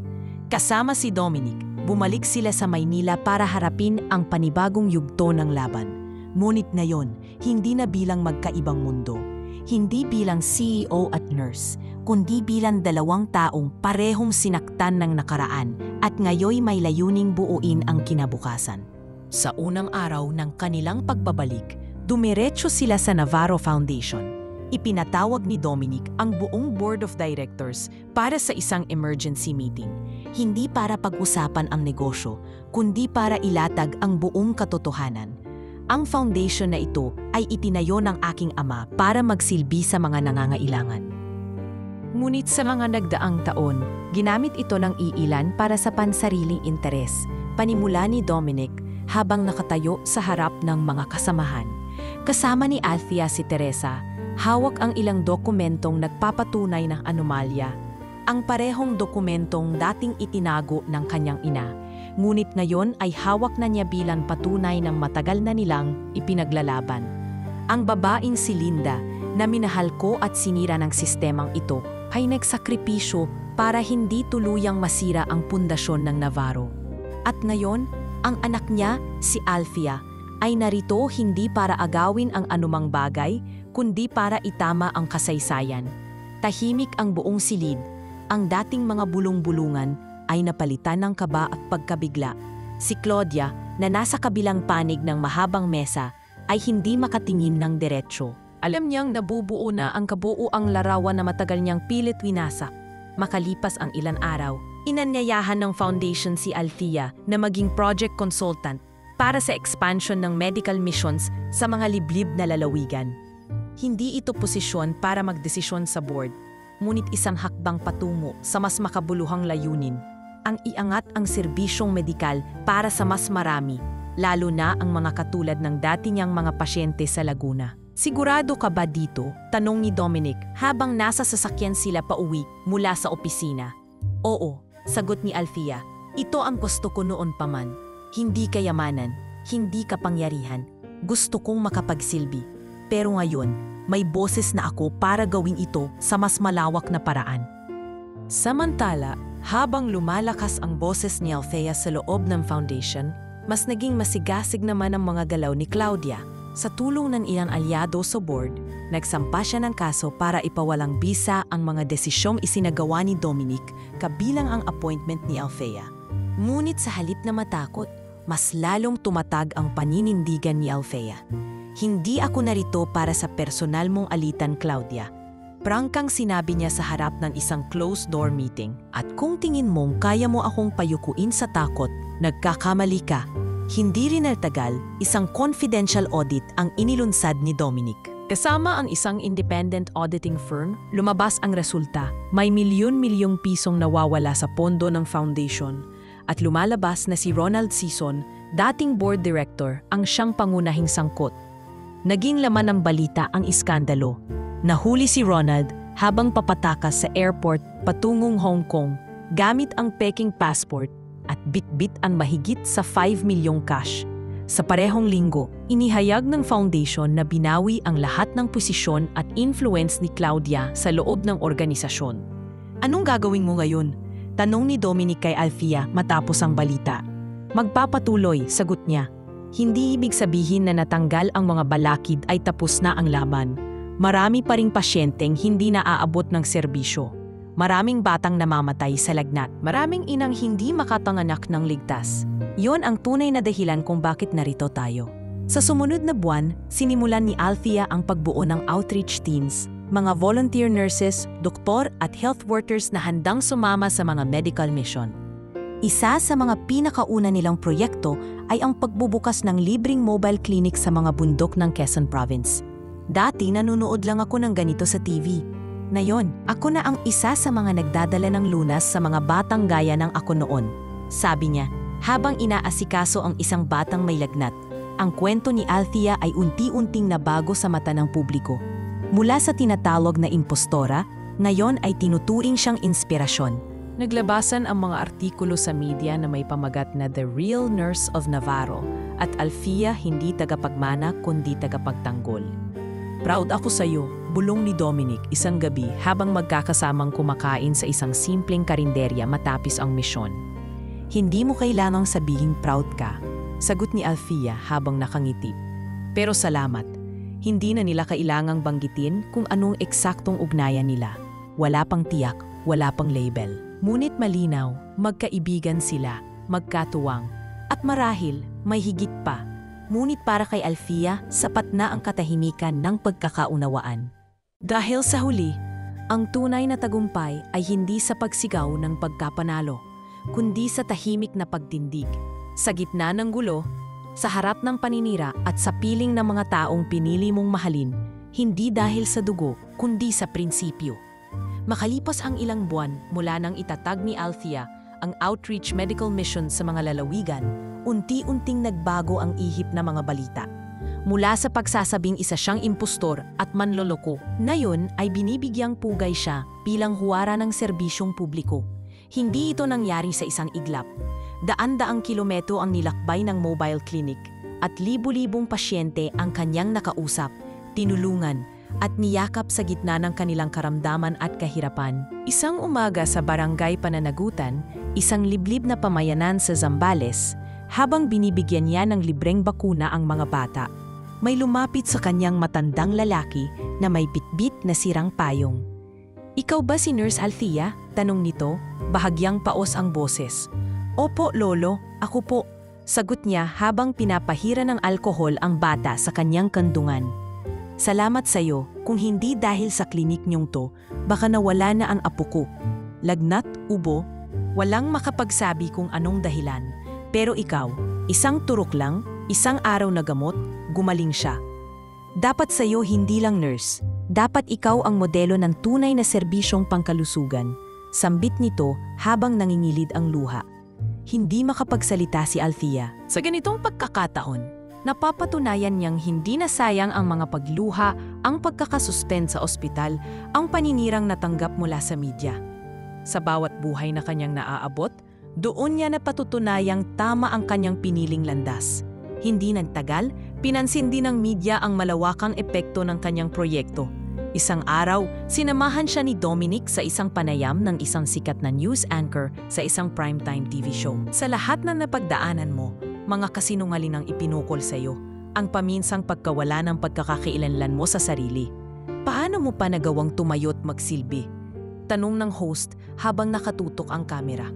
S1: Kasama si Dominic, bumalik sila sa Maynila para harapin ang panibagong yugto ng laban. Ngunit ngayon, hindi na bilang magkaibang mundo. Hindi bilang CEO at nurse, kundi bilang dalawang taong parehong sinaktan ng nakaraan at ngayoy may layuning buuin ang kinabukasan. Sa unang araw ng kanilang pagbabalik, dumiretso sila sa Navarro Foundation. Ipinatawag ni Dominic ang buong board of directors para sa isang emergency meeting. Hindi para pag-usapan ang negosyo, kundi para ilatag ang buong katotohanan. Ang foundation na ito ay itinayo ng aking ama para magsilbi sa mga nangangailangan. Ngunit sa mga nagdaang taon, ginamit ito ng iilan para sa pansariling interes, panimula ni Dominic habang nakatayo sa harap ng mga kasamahan. Kasama ni Althea si Teresa, hawak ang ilang dokumentong nagpapatunay ng anomalya, ang parehong dokumentong dating itinago ng kanyang ina. Ngunit ngayon ay hawak na niya bilang patunay ng matagal na nilang ipinaglalaban. Ang babaeng si Linda, na minahal ko at sinira ng sistemang ito, ay nagsakripisyo para hindi tuluyang masira ang pundasyon ng Navarro. At ngayon, ang anak niya, si Althea, ay narito hindi para agawin ang anumang bagay, kundi para itama ang kasaysayan. Tahimik ang buong silid, ang dating mga bulong-bulungan, ay napalitan ng kaba at pagkabigla. Si Claudia, na nasa kabilang panig ng mahabang mesa, ay hindi makatingin ng diretsyo. Alam niyang nabubuo na ang kabuuang larawan na matagal niyang pilit winasak. Makalipas ang ilan araw, inanyayahan ng foundation si Althea na maging project consultant para sa expansion ng medical missions sa mga liblib na lalawigan. Hindi ito posisyon para magdesisyon sa board, ngunit isang hakbang patungo sa mas makabuluhang layunin, ang iangat ang serbisyong medikal para sa mas marami, lalo na ang mga katulad ng dati niyang mga pasyente sa Laguna. Sigurado ka ba dito? Tanong ni Dominic habang nasa sasakyan sila pauwi mula sa opisina. Oo, sagot ni Althea. Ito ang gusto ko noon pa man. Hindi kayamanan, hindi kapangyarihan. Gusto kong makapagsilbi. Pero ngayon, may boses na ako para gawin ito sa mas malawak na paraan. Samantala, habang lumalakas ang boses ni Althea sa loob ng foundation, mas naging masigasig naman ang mga galaw ni Claudia. Sa tulong ng ilang alyado sa board, nagsampa siya ng kaso para ipawalang bisa ang mga desisyong isinagawa ni Dominic kabilang ang appointment ni Althea. Ngunit sa halip na matakot, mas lalong tumatag ang paninindigan ni Althea. Hindi ako narito para sa personal mong alitan, Claudia. Prangkang sinabi niya sa harap ng isang closed-door meeting. At kung tingin mong kaya mo akong payukuin sa takot, nagkakamali ka. Hindi rin nagtagal, isang confidential audit ang inilunsad ni Dominic. Kasama ang isang independent auditing firm, lumabas ang resulta. May milyon-milyong pisong nawawala sa pondo ng foundation. At lumalabas na si Ronald Sison, dating board director, ang siyang pangunahing sangkot. Naging laman ng balita ang iskandalo. Nahuli si Ronald habang papatakas sa airport patungong Hong Kong gamit ang Peking passport at bitbit ang mahigit sa 5 milyong cash. Sa parehong linggo, inihayag ng foundation na binawi ang lahat ng posisyon at influence ni Claudia sa loob ng organisasyon. Anong gagawin mo ngayon? Tanong ni Dominic kay Althea matapos ang balita. Magpapatuloy, sagot niya. Hindi ibig sabihin na natanggal ang mga balakid ay tapos na ang laban. Marami pa ring pasyenteng hindi naaabot ng serbisyo. Maraming batang namamatay sa lagnat. Maraming inang hindi makapanganak ng ligtas. Yon ang tunay na dahilan kung bakit narito tayo. Sa sumunod na buwan, sinimulan ni Althea ang pagbuo ng outreach teams, mga volunteer nurses, doktor at health workers na handang sumama sa mga medical mission. Isa sa mga pinakauna nilang proyekto ay ang pagbubukas ng libreng mobile clinic sa mga bundok ng Quezon Province. Dati nanunood lang ako ng ganito sa TV. Ngayon, ako na ang isa sa mga nagdadala ng lunas sa mga batang gaya ng ako noon. Sabi niya, habang inaasikaso ang isang batang may lagnat. Ang kwento ni Althea ay unti-unting nabago sa mata ng publiko. Mula sa tinatawag na impostora, ngayon ay tinuturing siyang inspirasyon. Naglabasan ang mga artikulo sa media na may pamagat na The Real Nurse of Navarro at Althea hindi tagapagmana kundi tagapagtanggol. Proud ako sa iyo, bulong ni Dominic isang gabi habang magkakasamang kumakain sa isang simpleng karinderya matapos ang misyon. Hindi mo kailangang sabihing proud ka, sagot ni Althea habang nakangiti. Pero salamat, hindi na nila kailangang banggitin kung anong eksaktong ugnayan nila. Wala pang tiyak, wala pang label. Ngunit malinaw, magkaibigan sila, magkatuwang, at marahil may higit pa. Ngunit para kay Althea, sapat na ang katahimikan ng pagkakaunawaan. Dahil sa huli, ang tunay na tagumpay ay hindi sa pagsigaw ng pagkapanalo, kundi sa tahimik na pagtindig. Sa gitna ng gulo, sa harap ng paninira at sa piling ng mga taong pinili mong mahalin, hindi dahil sa dugo, kundi sa prinsipyo. Makalipas ang ilang buwan mula nang itatag ni Althea ang outreach medical mission sa mga lalawigan, unti-unting nagbago ang ihip na mga balita. Mula sa pagsasabing isa siyang impostor at manloloko, ngayon ay binibigyang pugay siya bilang huwara ng serbisyong publiko. Hindi ito nangyari sa isang iglap. Daan-daang kilometro ang nilakbay ng mobile clinic at libu-libong pasyente ang kanyang nakausap, tinulungan at niyakap sa gitna ng kanilang karamdaman at kahirapan. Isang umaga sa barangay Pananagutan, isang liblib na pamayanan sa Zambales, habang binibigyan niya ng libreng bakuna ang mga bata, may lumapit sa kanyang matandang lalaki na may bitbit na sirang payong. "Ikaw ba si Nurse Althea?" tanong nito, bahagyang paos ang boses. "Opo, Lolo, ako po," sagot niya habang pinapahira ng alkohol ang bata sa kanyang kandungan. "Salamat sa iyo, kung hindi dahil sa klinik niyong to, baka nawala na ang apo ko." lagnat, ubo, walang makapagsabi kung anong dahilan. Pero ikaw, isang turok lang, isang araw na gamot, gumaling siya. Dapat sa'yo hindi lang nurse. Dapat ikaw ang modelo ng tunay na serbisyong pangkalusugan. Sambit nito habang nangingilid ang luha. Hindi makapagsalita si Althea. Sa ganitong pagkakataon, napapatunayan niyang hindi na sayang ang mga pagluha, ang pagkakasuspend sa ospital, ang paninirang natanggap mula sa media. Sa bawat buhay na kanyang naaabot, doon niya napatutunayang tama ang kanyang piniling landas. Hindi nagtagal, pinansin din ng media ang malawakang epekto ng kanyang proyekto. Isang araw, sinamahan siya ni Dominic sa isang panayam ng isang sikat na news anchor sa isang primetime TV show. Sa lahat na napagdaanan mo, mga kasinungaling ang ipinukol sa iyo, ang paminsang pagkawala ng pagkakakilanlan mo sa sarili. Paano mo pa nagawang tumayo't magsilbi? Tanong ng host habang nakatutok ang kamera.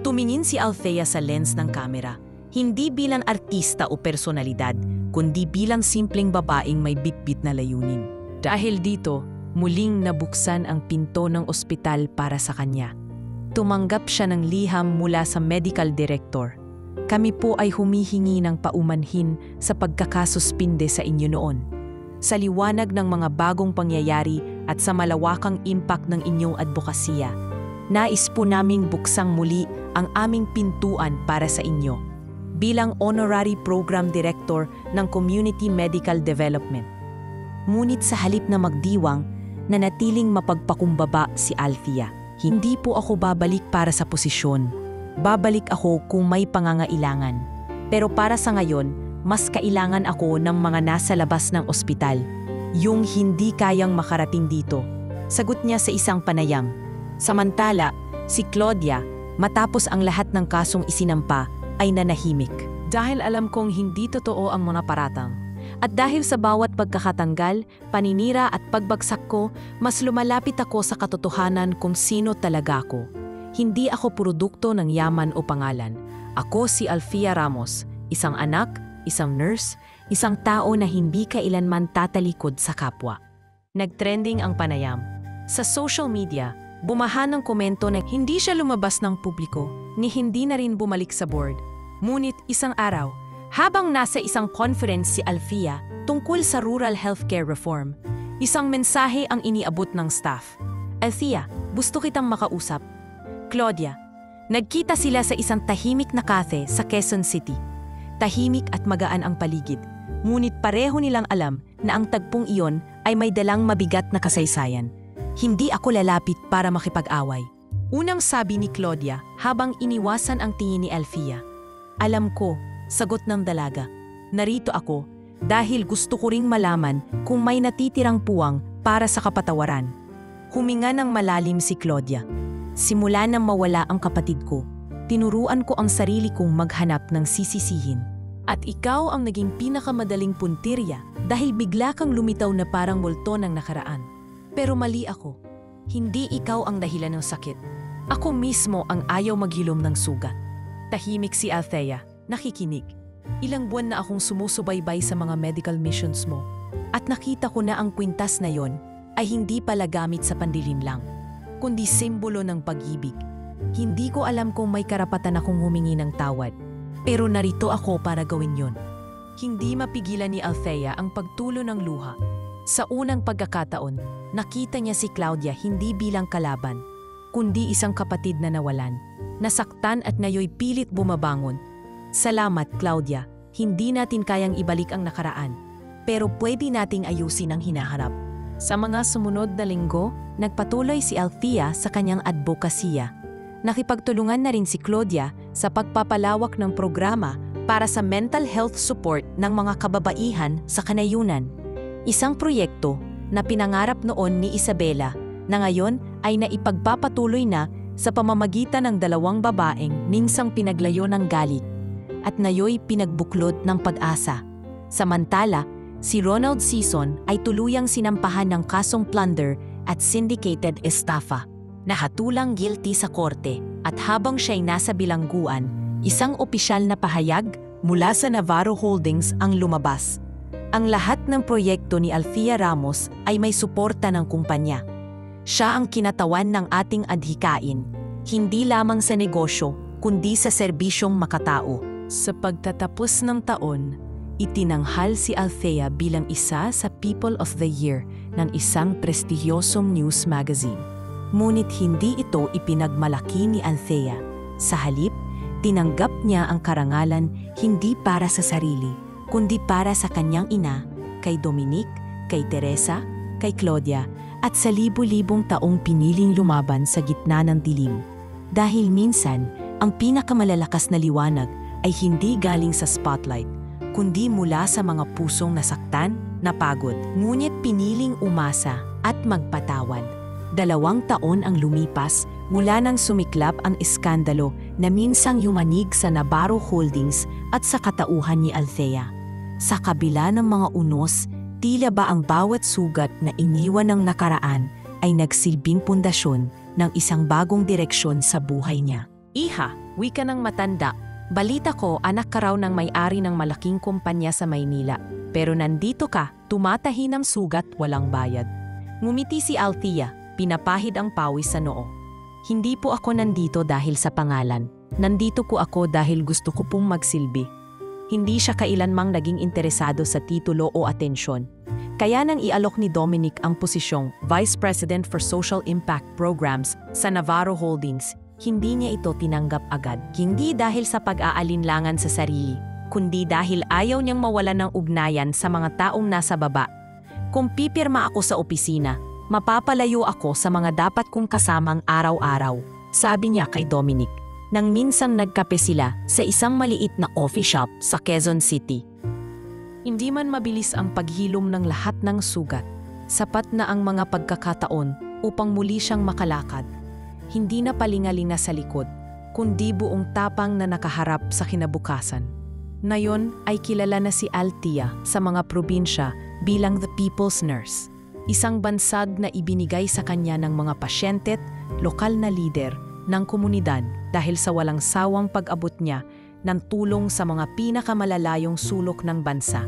S1: Tumingin si Althea sa lens ng kamera, hindi bilang artista o personalidad, kundi bilang simpleng babaeng may bitbit na layunin. Dahil dito, muling nabuksan ang pinto ng ospital para sa kanya. Tumanggap siya ng liham mula sa medical director. Kami po ay humihingi ng paumanhin sa pagkakasuspinde sa inyo noon. Sa liwanag ng mga bagong pangyayari at sa malawakang impact ng inyong advokasya, nais po naming buksang muli ang aming pintuan para sa inyo bilang honorary program director ng Community Medical Development. Ngunit sa halip na magdiwang, nanatiling mapagpakumbaba si Althea. Hindi po ako babalik para sa posisyon. Babalik ako kung may pangangailangan. Pero para sa ngayon, mas kailangan ako ng mga nasa labas ng ospital. Yung hindi kayang makarating dito. Sagot niya sa isang panayam. Samantala, si Claudia, matapos ang lahat ng kasong isinampa, ay nanahimik. Dahil alam kong hindi totoo ang mga paratang. At dahil sa bawat pagkakatanggal, paninira at pagbagsak ko, mas lumalapit ako sa katotohanan kung sino talaga ako. Hindi ako produkto ng yaman o pangalan. Ako si Althea Ramos, isang anak, isang nurse, isang tao na hindi kailanman tatalikod sa kapwa. Nagtrending ang panayam. Sa social media, bumaha ng komento na hindi siya lumabas ng publiko, ni hindi na rin bumalik sa board. Ngunit isang araw, habang nasa isang conference si Althea tungkol sa rural healthcare reform, isang mensahe ang iniabot ng staff. Althea, gusto kitang makausap. Claudia, nagkita sila sa isang tahimik na cafe sa Quezon City. Tahimik at magaan ang paligid, ngunit pareho nilang alam na ang tagpong iyon ay may dalang mabigat na kasaysayan. Hindi ako lalapit para makipag-away. Unang sabi ni Claudia habang iniwasan ang tingin ni Althea. Alam ko, sagot ng dalaga. Narito ako dahil gusto ko ring malaman kung may natitirang puwang para sa kapatawaran. Huminga ng malalim si Claudia. Simula nang mawala ang kapatid ko, tinuruan ko ang sarili kong maghanap ng sisisihin. At ikaw ang naging pinakamadaling puntirya dahil bigla kang lumitaw na parang multo ng nakaraan. Pero mali ako. Hindi ikaw ang dahilan ng sakit. Ako mismo ang ayaw maghilom ng sugat. Tahimik si Althea, nakikinig. Ilang buwan na akong sumusubaybay sa mga medical missions mo. At nakita ko na ang kwintas na yon ay hindi pala gamit sa pandilim lang, kundi simbolo ng pag-ibig. Hindi ko alam kung may karapatan akong humingi ng tawad, pero narito ako para gawin yon. Hindi mapigilan ni Althea ang pagtulo ng luha. Sa unang pagkakataon, nakita niya si Claudia hindi bilang kalaban, kundi isang kapatid na nawalan. Nasaktan at ngayoy pilit bumabangon. Salamat, Claudia. Hindi natin kayang ibalik ang nakaraan, pero pwede nating ayusin ang hinaharap. Sa mga sumunod na linggo, nagpatuloy si Althea sa kanyang advokasya. Nakipagtulungan na rin si Claudia sa pagpapalawak ng programa para sa mental health support ng mga kababaihan sa kanayunan. Isang proyekto na pinangarap noon ni Isabela na ngayon ay naipagpapatuloy na sa pamamagitan ng dalawang babaeng minsang pinaglayo ng galit at ngayoy pinagbuklod ng pag-asa. Samantala, si Ronald Sison ay tuluyang sinampahan ng kasong plunder at syndicated estafa. Nahatulang guilty sa korte at habang siya'y nasa bilangguan, isang opisyal na pahayag mula sa Navarro Holdings ang lumabas. Ang lahat ng proyekto ni Althea Ramos ay may suporta ng kumpanya. Siya ang kinatawan ng ating adhikain, hindi lamang sa negosyo, kundi sa serbisyong makatao. Sa pagtatapos ng taon, itinanghal si Althea bilang isa sa People of the Year ng isang prestihiyosong news magazine. Ngunit hindi ito ipinagmalaki ni Althea. Sa halip, tinanggap niya ang karangalan hindi para sa sarili, kundi para sa kanyang ina, kay Dominic, kay Teresa, kay Claudia, at sa libu-libong taong piniling lumaban sa gitna ng dilim. Dahil minsan, ang pinakamalalakas na liwanag ay hindi galing sa spotlight, kundi mula sa mga pusong nasaktan, napagod. Ngunit piniling umasa at magpatawad. 2 taon ang lumipas mula nang sumiklab ang iskandalo na minsang yumanig sa Navarro Holdings at sa katauhan ni Althea. Sa kabila ng mga unos, tila ba ang bawat sugat na iniwan ng nakaraan ay nagsilbing pundasyon ng isang bagong direksyon sa buhay niya. Iha, wika ng matanda. Balita ko, anak ka raw ng may-ari ng malaking kumpanya sa Maynila. Pero nandito ka, tumatahi ng sugat, walang bayad. Ngumiti si Althea, pinapahid ang pawis sa noo. Hindi po ako nandito dahil sa pangalan. Nandito po ako dahil gusto ko pong magsilbi. Hindi siya kailanmang naging interesado sa titulo o atensyon. Kaya nang ialok ni Dominic ang posisyong Vice President for Social Impact Programs sa Navarro Holdings, hindi niya ito tinanggap agad. Hindi dahil sa pag-aalinlangan sa sarili, kundi dahil ayaw niyang mawalan ng ugnayan sa mga taong nasa baba. Kung pipirma ako sa opisina, mapapalayo ako sa mga dapat kong kasamang araw-araw, sabi niya kay Dominic, nang minsang nagkape sila sa isang maliit na coffee shop sa Quezon City. Hindi man mabilis ang paghilom ng lahat ng sugat, sapat na ang mga pagkakataon upang muli siyang makalakad. Hindi na palingalinga sa likod, kundi buong tapang na nakaharap sa kinabukasan. Ngayon ay kilala na si Althea sa mga probinsya bilang the People's Nurse, isang bansag na ibinigay sa kanya ng mga pasyente at lokal na lider ng komunidad dahil sa walang sawang pag-abot niya ng tulong sa mga pinakamalalayong sulok ng bansa.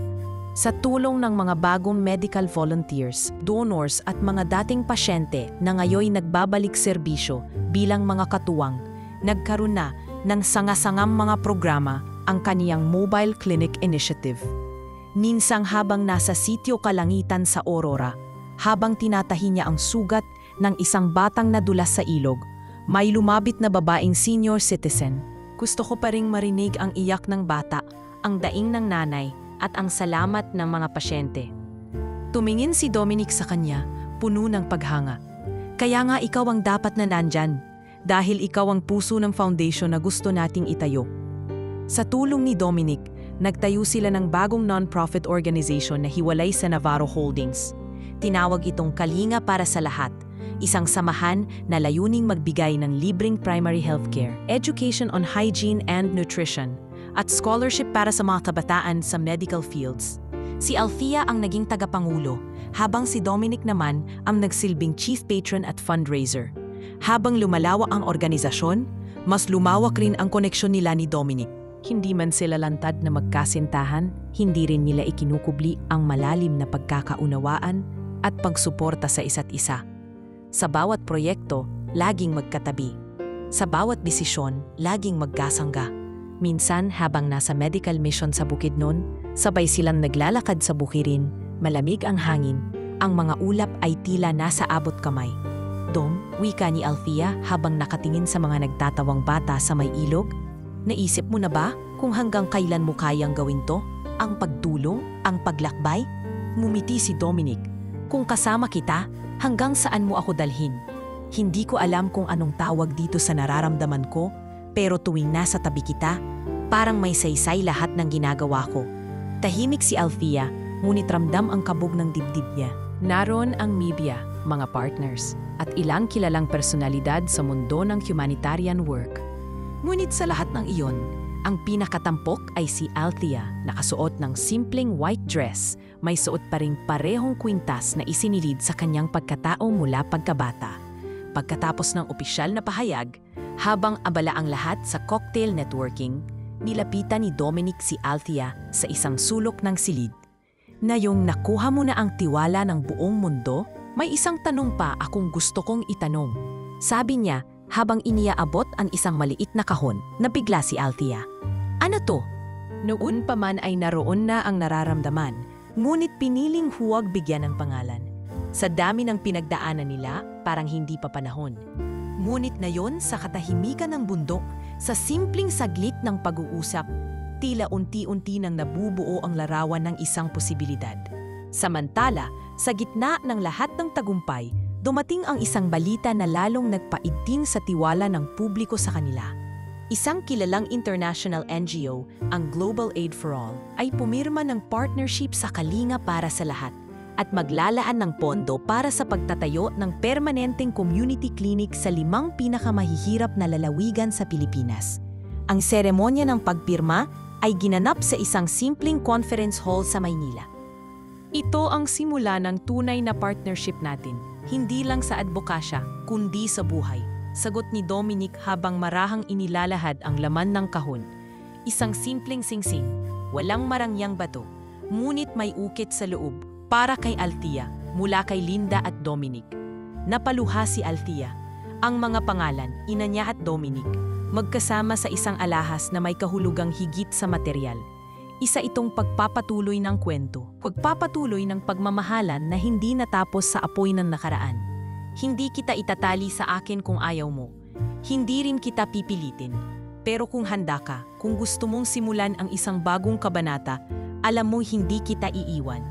S1: Sa tulong ng mga bagong medical volunteers, donors at mga dating pasyente na ngayon nagbabalik serbisyo bilang mga katuwang, nagkaroon na ng sanga-sangang mga programa ang kaniyang Mobile Clinic Initiative. Minsang habang nasa sitio kalangitan sa Aurora, habang tinatahi niya ang sugat ng isang batang nadulas sa ilog, may lumapit na babaeng senior citizen. Gusto ko pa ring marinig ang iyak ng bata, ang daing ng nanay, at ang salamat ng mga pasyente. Tumingin si Dominic sa kanya, puno ng paghanga. Kaya nga ikaw ang dapat na nandyan, dahil ikaw ang puso ng foundation na gusto nating itayo. Sa tulong ni Dominic, nagtayo sila ng bagong non-profit organization na hiwalay sa Navarro Holdings. Tinawag itong Kalinga para sa Lahat, isang samahan na layuning magbigay ng libreng primary healthcare, education on hygiene and nutrition, at scholarship para sa mga kabataan sa medical fields. Si Althea ang naging tagapangulo, habang si Dominic naman ang nagsilbing chief patron at fundraiser. Habang lumalawak ang organisasyon, mas lumawak rin ang koneksyon nila ni Dominic. Hindi man sila lantad na magkasintahan, hindi rin nila ikinukubli ang malalim na pagkakaunawaan at pagsuporta sa isa't isa. Sa bawat proyekto, laging magkatabi. Sa bawat desisyon, laging magkasangga. Minsan habang nasa medical mission sa Bukidnon, sabay silang naglalakad sa bukirin, malamig ang hangin, ang mga ulap ay tila nasa abot kamay. Dom, wika ni Althea habang nakatingin sa mga nagtatawang bata sa may ilog. Naisip mo na ba kung hanggang kailan mo kayang gawin to? Ang pagdulong, ang paglakbay? Ngumiti si Dominic. Kung kasama kita, hanggang saan mo ako dalhin? Hindi ko alam kung anong tawag dito sa nararamdaman ko, pero tuwing nasa tabi kita, parang may saysay lahat ng ginagawa ko. Tahimik si Althea, ngunit ramdam ang kabog ng dibdib niya. Naroon ang media, mga partners, at ilang kilalang personalidad sa mundo ng humanitarian work. Ngunit sa lahat ng iyon, ang pinakatampok ay si Althea, nakasuot ng simpleng white dress, may suot pa ring parehong kwintas na isinilid sa kanyang pagkatao mula pagkabata. Pagkatapos ng opisyal na pahayag, habang abala ang lahat sa cocktail networking, nilapitan ni Dominic si Althea sa isang sulok ng silid. Na yung nakuha mo na ang tiwala ng buong mundo, May isang tanong pa akong gusto kong itanong. Sabi niya habang iniaabot ang isang maliit na kahon na bigla si Althea. Ano to? Noon pa man ay naroon na ang nararamdaman, ngunit piniling huwag bigyan ng pangalan. Sa dami ng pinagdaanan nila, parang hindi pa panahon. Ngunit na yon sa katahimikan ng bundok, sa simpleng saglit ng pag-uusap, tila unti-unti nang nabubuo ang larawan ng isang posibilidad. Samantala, sa gitna ng lahat ng tagumpay, dumating ang isang balita na lalong nagpaigting sa tiwala ng publiko sa kanila. Isang kilalang international NGO, ang Global Aid for All, ay pumirma ng partnership sa Kalinga para sa lahat at maglalaan ng pondo para sa pagtatayo ng permanenteng community clinic sa 5 pinakamahihirap na lalawigan sa Pilipinas. Ang seremonya ng pagpirma ay ginanap sa isang simpleng conference hall sa Maynila. Ito ang simula ng tunay na partnership natin, hindi lang sa advokasya, kundi sa buhay. Sagot ni Dominic habang marahang inilalahad ang laman ng kahon. Isang simpleng singsing, walang marangyang bato, ngunit may ukit sa loob para kay Althea mula kay Linda at Dominic. Napaluha si Althea. Ang mga pangalan, ina niya at Dominic, magkasama sa isang alahas na may kahulugang higit sa material. Isa itong pagpapatuloy ng kwento, pagpapatuloy ng pagmamahalan na hindi natapos sa apoy ng nakaraan. Hindi kita itatali sa akin kung ayaw mo. Hindi rin kita pipilitin. Pero kung handa ka, kung gusto mong simulan ang isang bagong kabanata, alam mo hindi kita iiwan.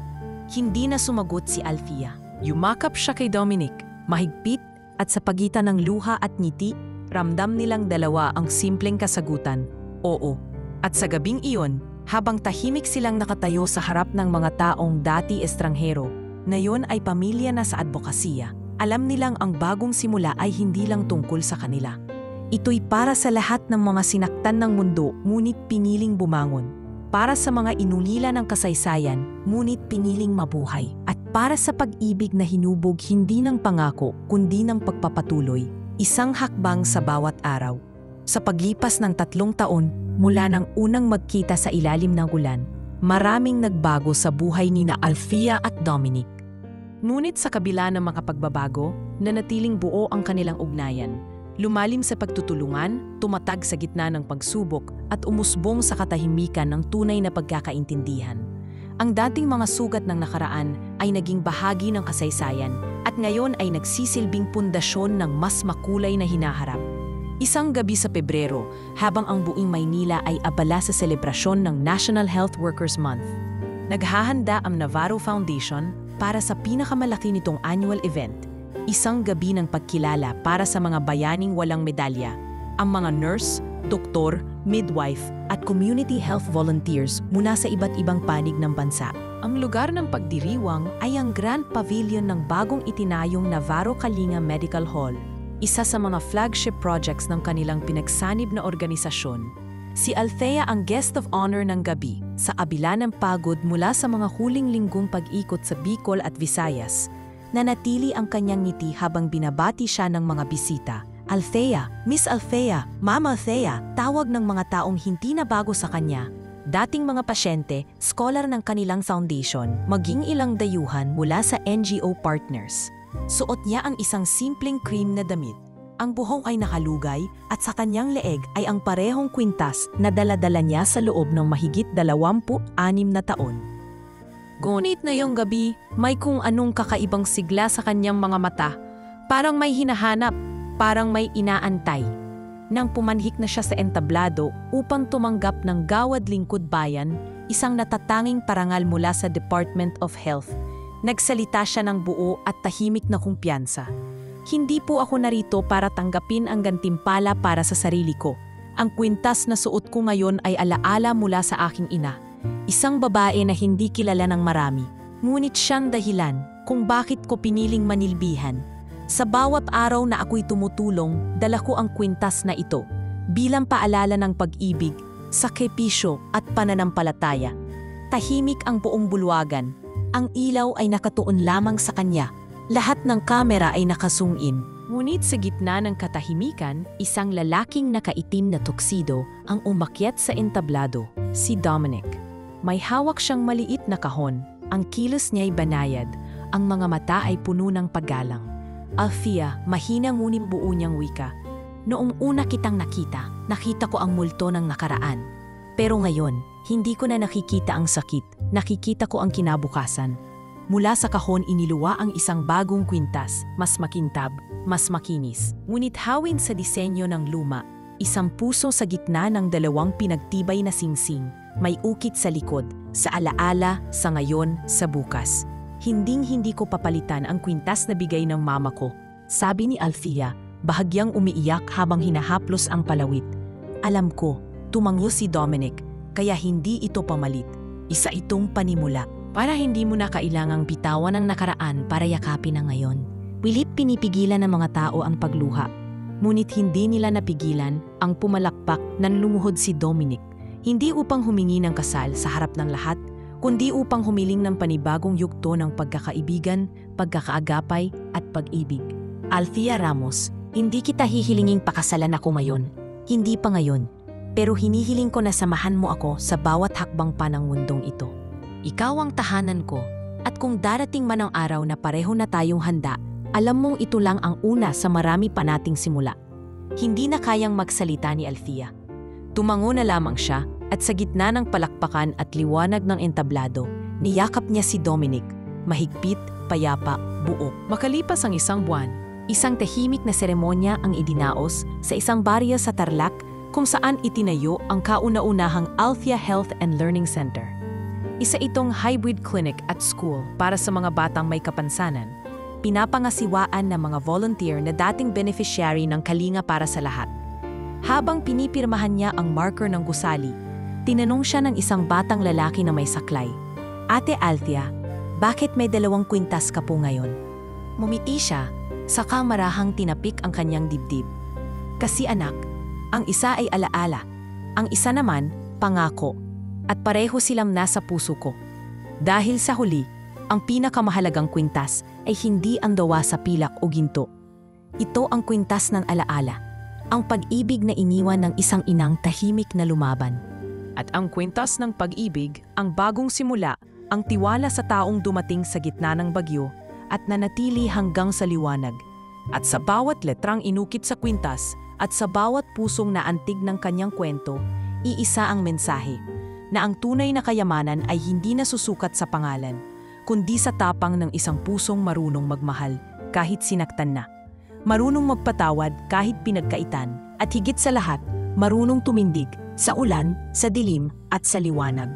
S1: Hindi na sumagot si Althea. Yumakap siya kay Dominic, mahigpit at sa pagitan ng luha at ngiti, ramdam nilang dalawa ang simpleng kasagutan, oo. At sa gabing iyon, habang tahimik silang nakatayo sa harap ng mga taong dati estranghero, ngayon ay pamilya na sa advokasya. Alam nilang ang bagong simula ay hindi lang tungkol sa kanila. Ito'y para sa lahat ng mga sinaktan ng mundo ngunit piniling bumangon. Para sa mga inulila ng kasaysayan ngunit piniling mabuhay. At para sa pag-ibig na hinubog hindi ng pangako kundi ng pagpapatuloy. Isang hakbang sa bawat araw. Sa paglipas ng 3 taon mula nang unang magkita sa ilalim ng ulan, maraming nagbago sa buhay ni Althea at Dominic. Ngunit sa kabila ng mga pagbabago, nanatiling buo ang kanilang ugnayan. Lumalim sa pagtutulungan, tumatag sa gitna ng pagsubok at umusbong sa katahimikan ng tunay na pagkakaintindihan. Ang dating mga sugat ng nakaraan ay naging bahagi ng kasaysayan at ngayon ay nagsisilbing pundasyon ng mas makulay na hinaharap. Isang gabi sa Pebrero, habang ang buong Maynila ay abala sa selebrasyon ng National Health Workers Month, naghahanda ang Navarro Foundation para sa pinakamalaki nitong annual event, isang gabi ng pagkilala para sa mga bayaning walang medalya, ang mga nurse, doktor, midwife at community health volunteers mula sa iba't ibang panig ng bansa. Ang lugar ng pagdiriwang ay ang Grand Pavilion ng bagong itinayong Navarro Kalinga Medical Hall, isa sa mga flagship projects ng kanilang pinagsanib na organisasyon. Si Althea ang guest of honor ng gabi, sa kabila ng pagod mula sa mga huling linggong pag-ikot sa Bicol at Visayas. Nanatili ang kanyang ngiti habang binabati siya ng mga bisita. Althea, Miss Althea, Ma'am Althea, tawag ng mga taong hindi na bago sa kanya. Dating mga pasyente, scholar ng kanilang foundation, maging ilang dayuhan mula sa NGO partners. Suot niya ang isang simpleng cream na damit. Ang buhok ay nakalugay at sa kanyang leeg ay ang parehong kwintas na dala-dala niya sa loob ng mahigit 26 na taon. Ngunit na yung gabi, may kung anong kakaibang sigla sa kanyang mga mata. Parang may hinahanap, parang may inaantay. Nang pumanhik na siya sa entablado upang tumanggap ng Gawad Lingkod Bayan, isang natatanging parangal mula sa Department of Health, nagsalita siya ng buo at tahimik na kumpiyansa. Hindi po ako narito para tanggapin ang gantimpala para sa sarili ko. Ang kwintas na suot ko ngayon ay alaala mula sa aking ina. Isang babae na hindi kilala ng marami. Ngunit siyang dahilan kung bakit ko piniling manilbihan. Sa bawat araw na ako'y tumutulong, dala ko ang kwintas na ito. Bilang paalala ng pag-ibig, sakripisyo at pananampalataya. Tahimik ang buong bulwagan. Ang ilaw ay nakatuon lamang sa kanya. Lahat ng kamera ay nakasungin. Ngunit sa gitna ng katahimikan, isang lalaking nakaitim na tuxedo ang umakyat sa entablado, si Dominic. May hawak siyang maliit na kahon. Ang kilos niya'y banayad. Ang mga mata ay puno ng paggalang. Althea, mahina ngunit buo niyang wika. Noong una kitang nakita ko ang multo ng nakaraan. Pero ngayon, hindi ko na nakikita ang sakit, nakikita ko ang kinabukasan. Mula sa kahon iniluwa ang isang bagong kwintas, mas makintab, mas makinis. Ngunit hawin sa disenyo ng luma, isang puso sa gitna ng dalawang pinagtibay na singsing. May ukit sa likod, sa alaala, sa ngayon, sa bukas. Hinding-hindi ko papalitan ang kwintas na bigay ng mama ko. Sabi ni Althea, bahagyang umiiyak habang hinahaplos ang palawit. Alam ko, tumango si Dominic, kaya hindi ito pamalit. Isa itong panimula. Para hindi mo na kailangang bitawan ang nakaraan para yakapin ang ngayon. Pilit pinipigilan ng mga tao ang pagluha. Ngunit hindi nila napigilan ang pumalakpak ng lumuhod si Dominic. Hindi upang humingi ng kasal sa harap ng lahat, kundi upang humiling ng panibagong yugto ng pagkakaibigan, pagkakaagapay at pag-ibig. Althea Ramos, hindi kita hihilinging pakasalan ako ngayon. Hindi pa ngayon. Pero hinihiling ko na samahan mo ako sa bawat hakbang pa ng mundong ito. Ikaw ang tahanan ko, at kung darating man ang araw na pareho na tayong handa, alam mong ito lang ang una sa marami pa nating simula. Hindi na kayang magsalita ni Althea. Tumango na lamang siya at sa gitna ng palakpakan at liwanag ng entablado, niyakap niya si Dominic, mahigpit, payapa, buo. Makalipas ang isang buwan, isang tahimik na seremonya ang idinaos sa isang baryo sa Tarlac kung saan itinayo ang kauna-unahang Althea Health and Learning Center. Isa itong hybrid clinic at school para sa mga batang may kapansanan. Pinapangasiwaan ng mga volunteer na dating beneficiary ng Kalinga para sa lahat. Habang pinipirmahan niya ang marker ng gusali, tinanong siya ng isang batang lalaki na may saklay. Ate Althea, bakit may 2 kwintas ka po ngayon? Mumiti siya, saka marahang tinapik ang kanyang dibdib. Kasi anak, ang isa ay alaala, ang isa naman, pangako. At pareho silang nasa puso ko. Dahil sa huli, ang pinakamahalagang kwintas ay hindi ang dawa sa pilak o ginto. Ito ang kwintas ng alaala, ang pag-ibig na iniwan ng isang inang tahimik na lumaban. At ang kwintas ng pag-ibig, ang bagong simula, ang tiwala sa taong dumating sa gitna ng bagyo at nanatili hanggang sa liwanag. At sa bawat letrang inukit sa kwintas at sa bawat pusong naantig ng kanyang kwento, iisa ang mensahe na ang tunay na kayamanan ay hindi nasusukat sa pangalan, kundi sa tapang ng isang pusong marunong magmahal kahit sinaktan na. Marunong magpatawad kahit pinagkaitan, at higit sa lahat, marunong tumindig sa ulan, sa dilim at sa liwanag.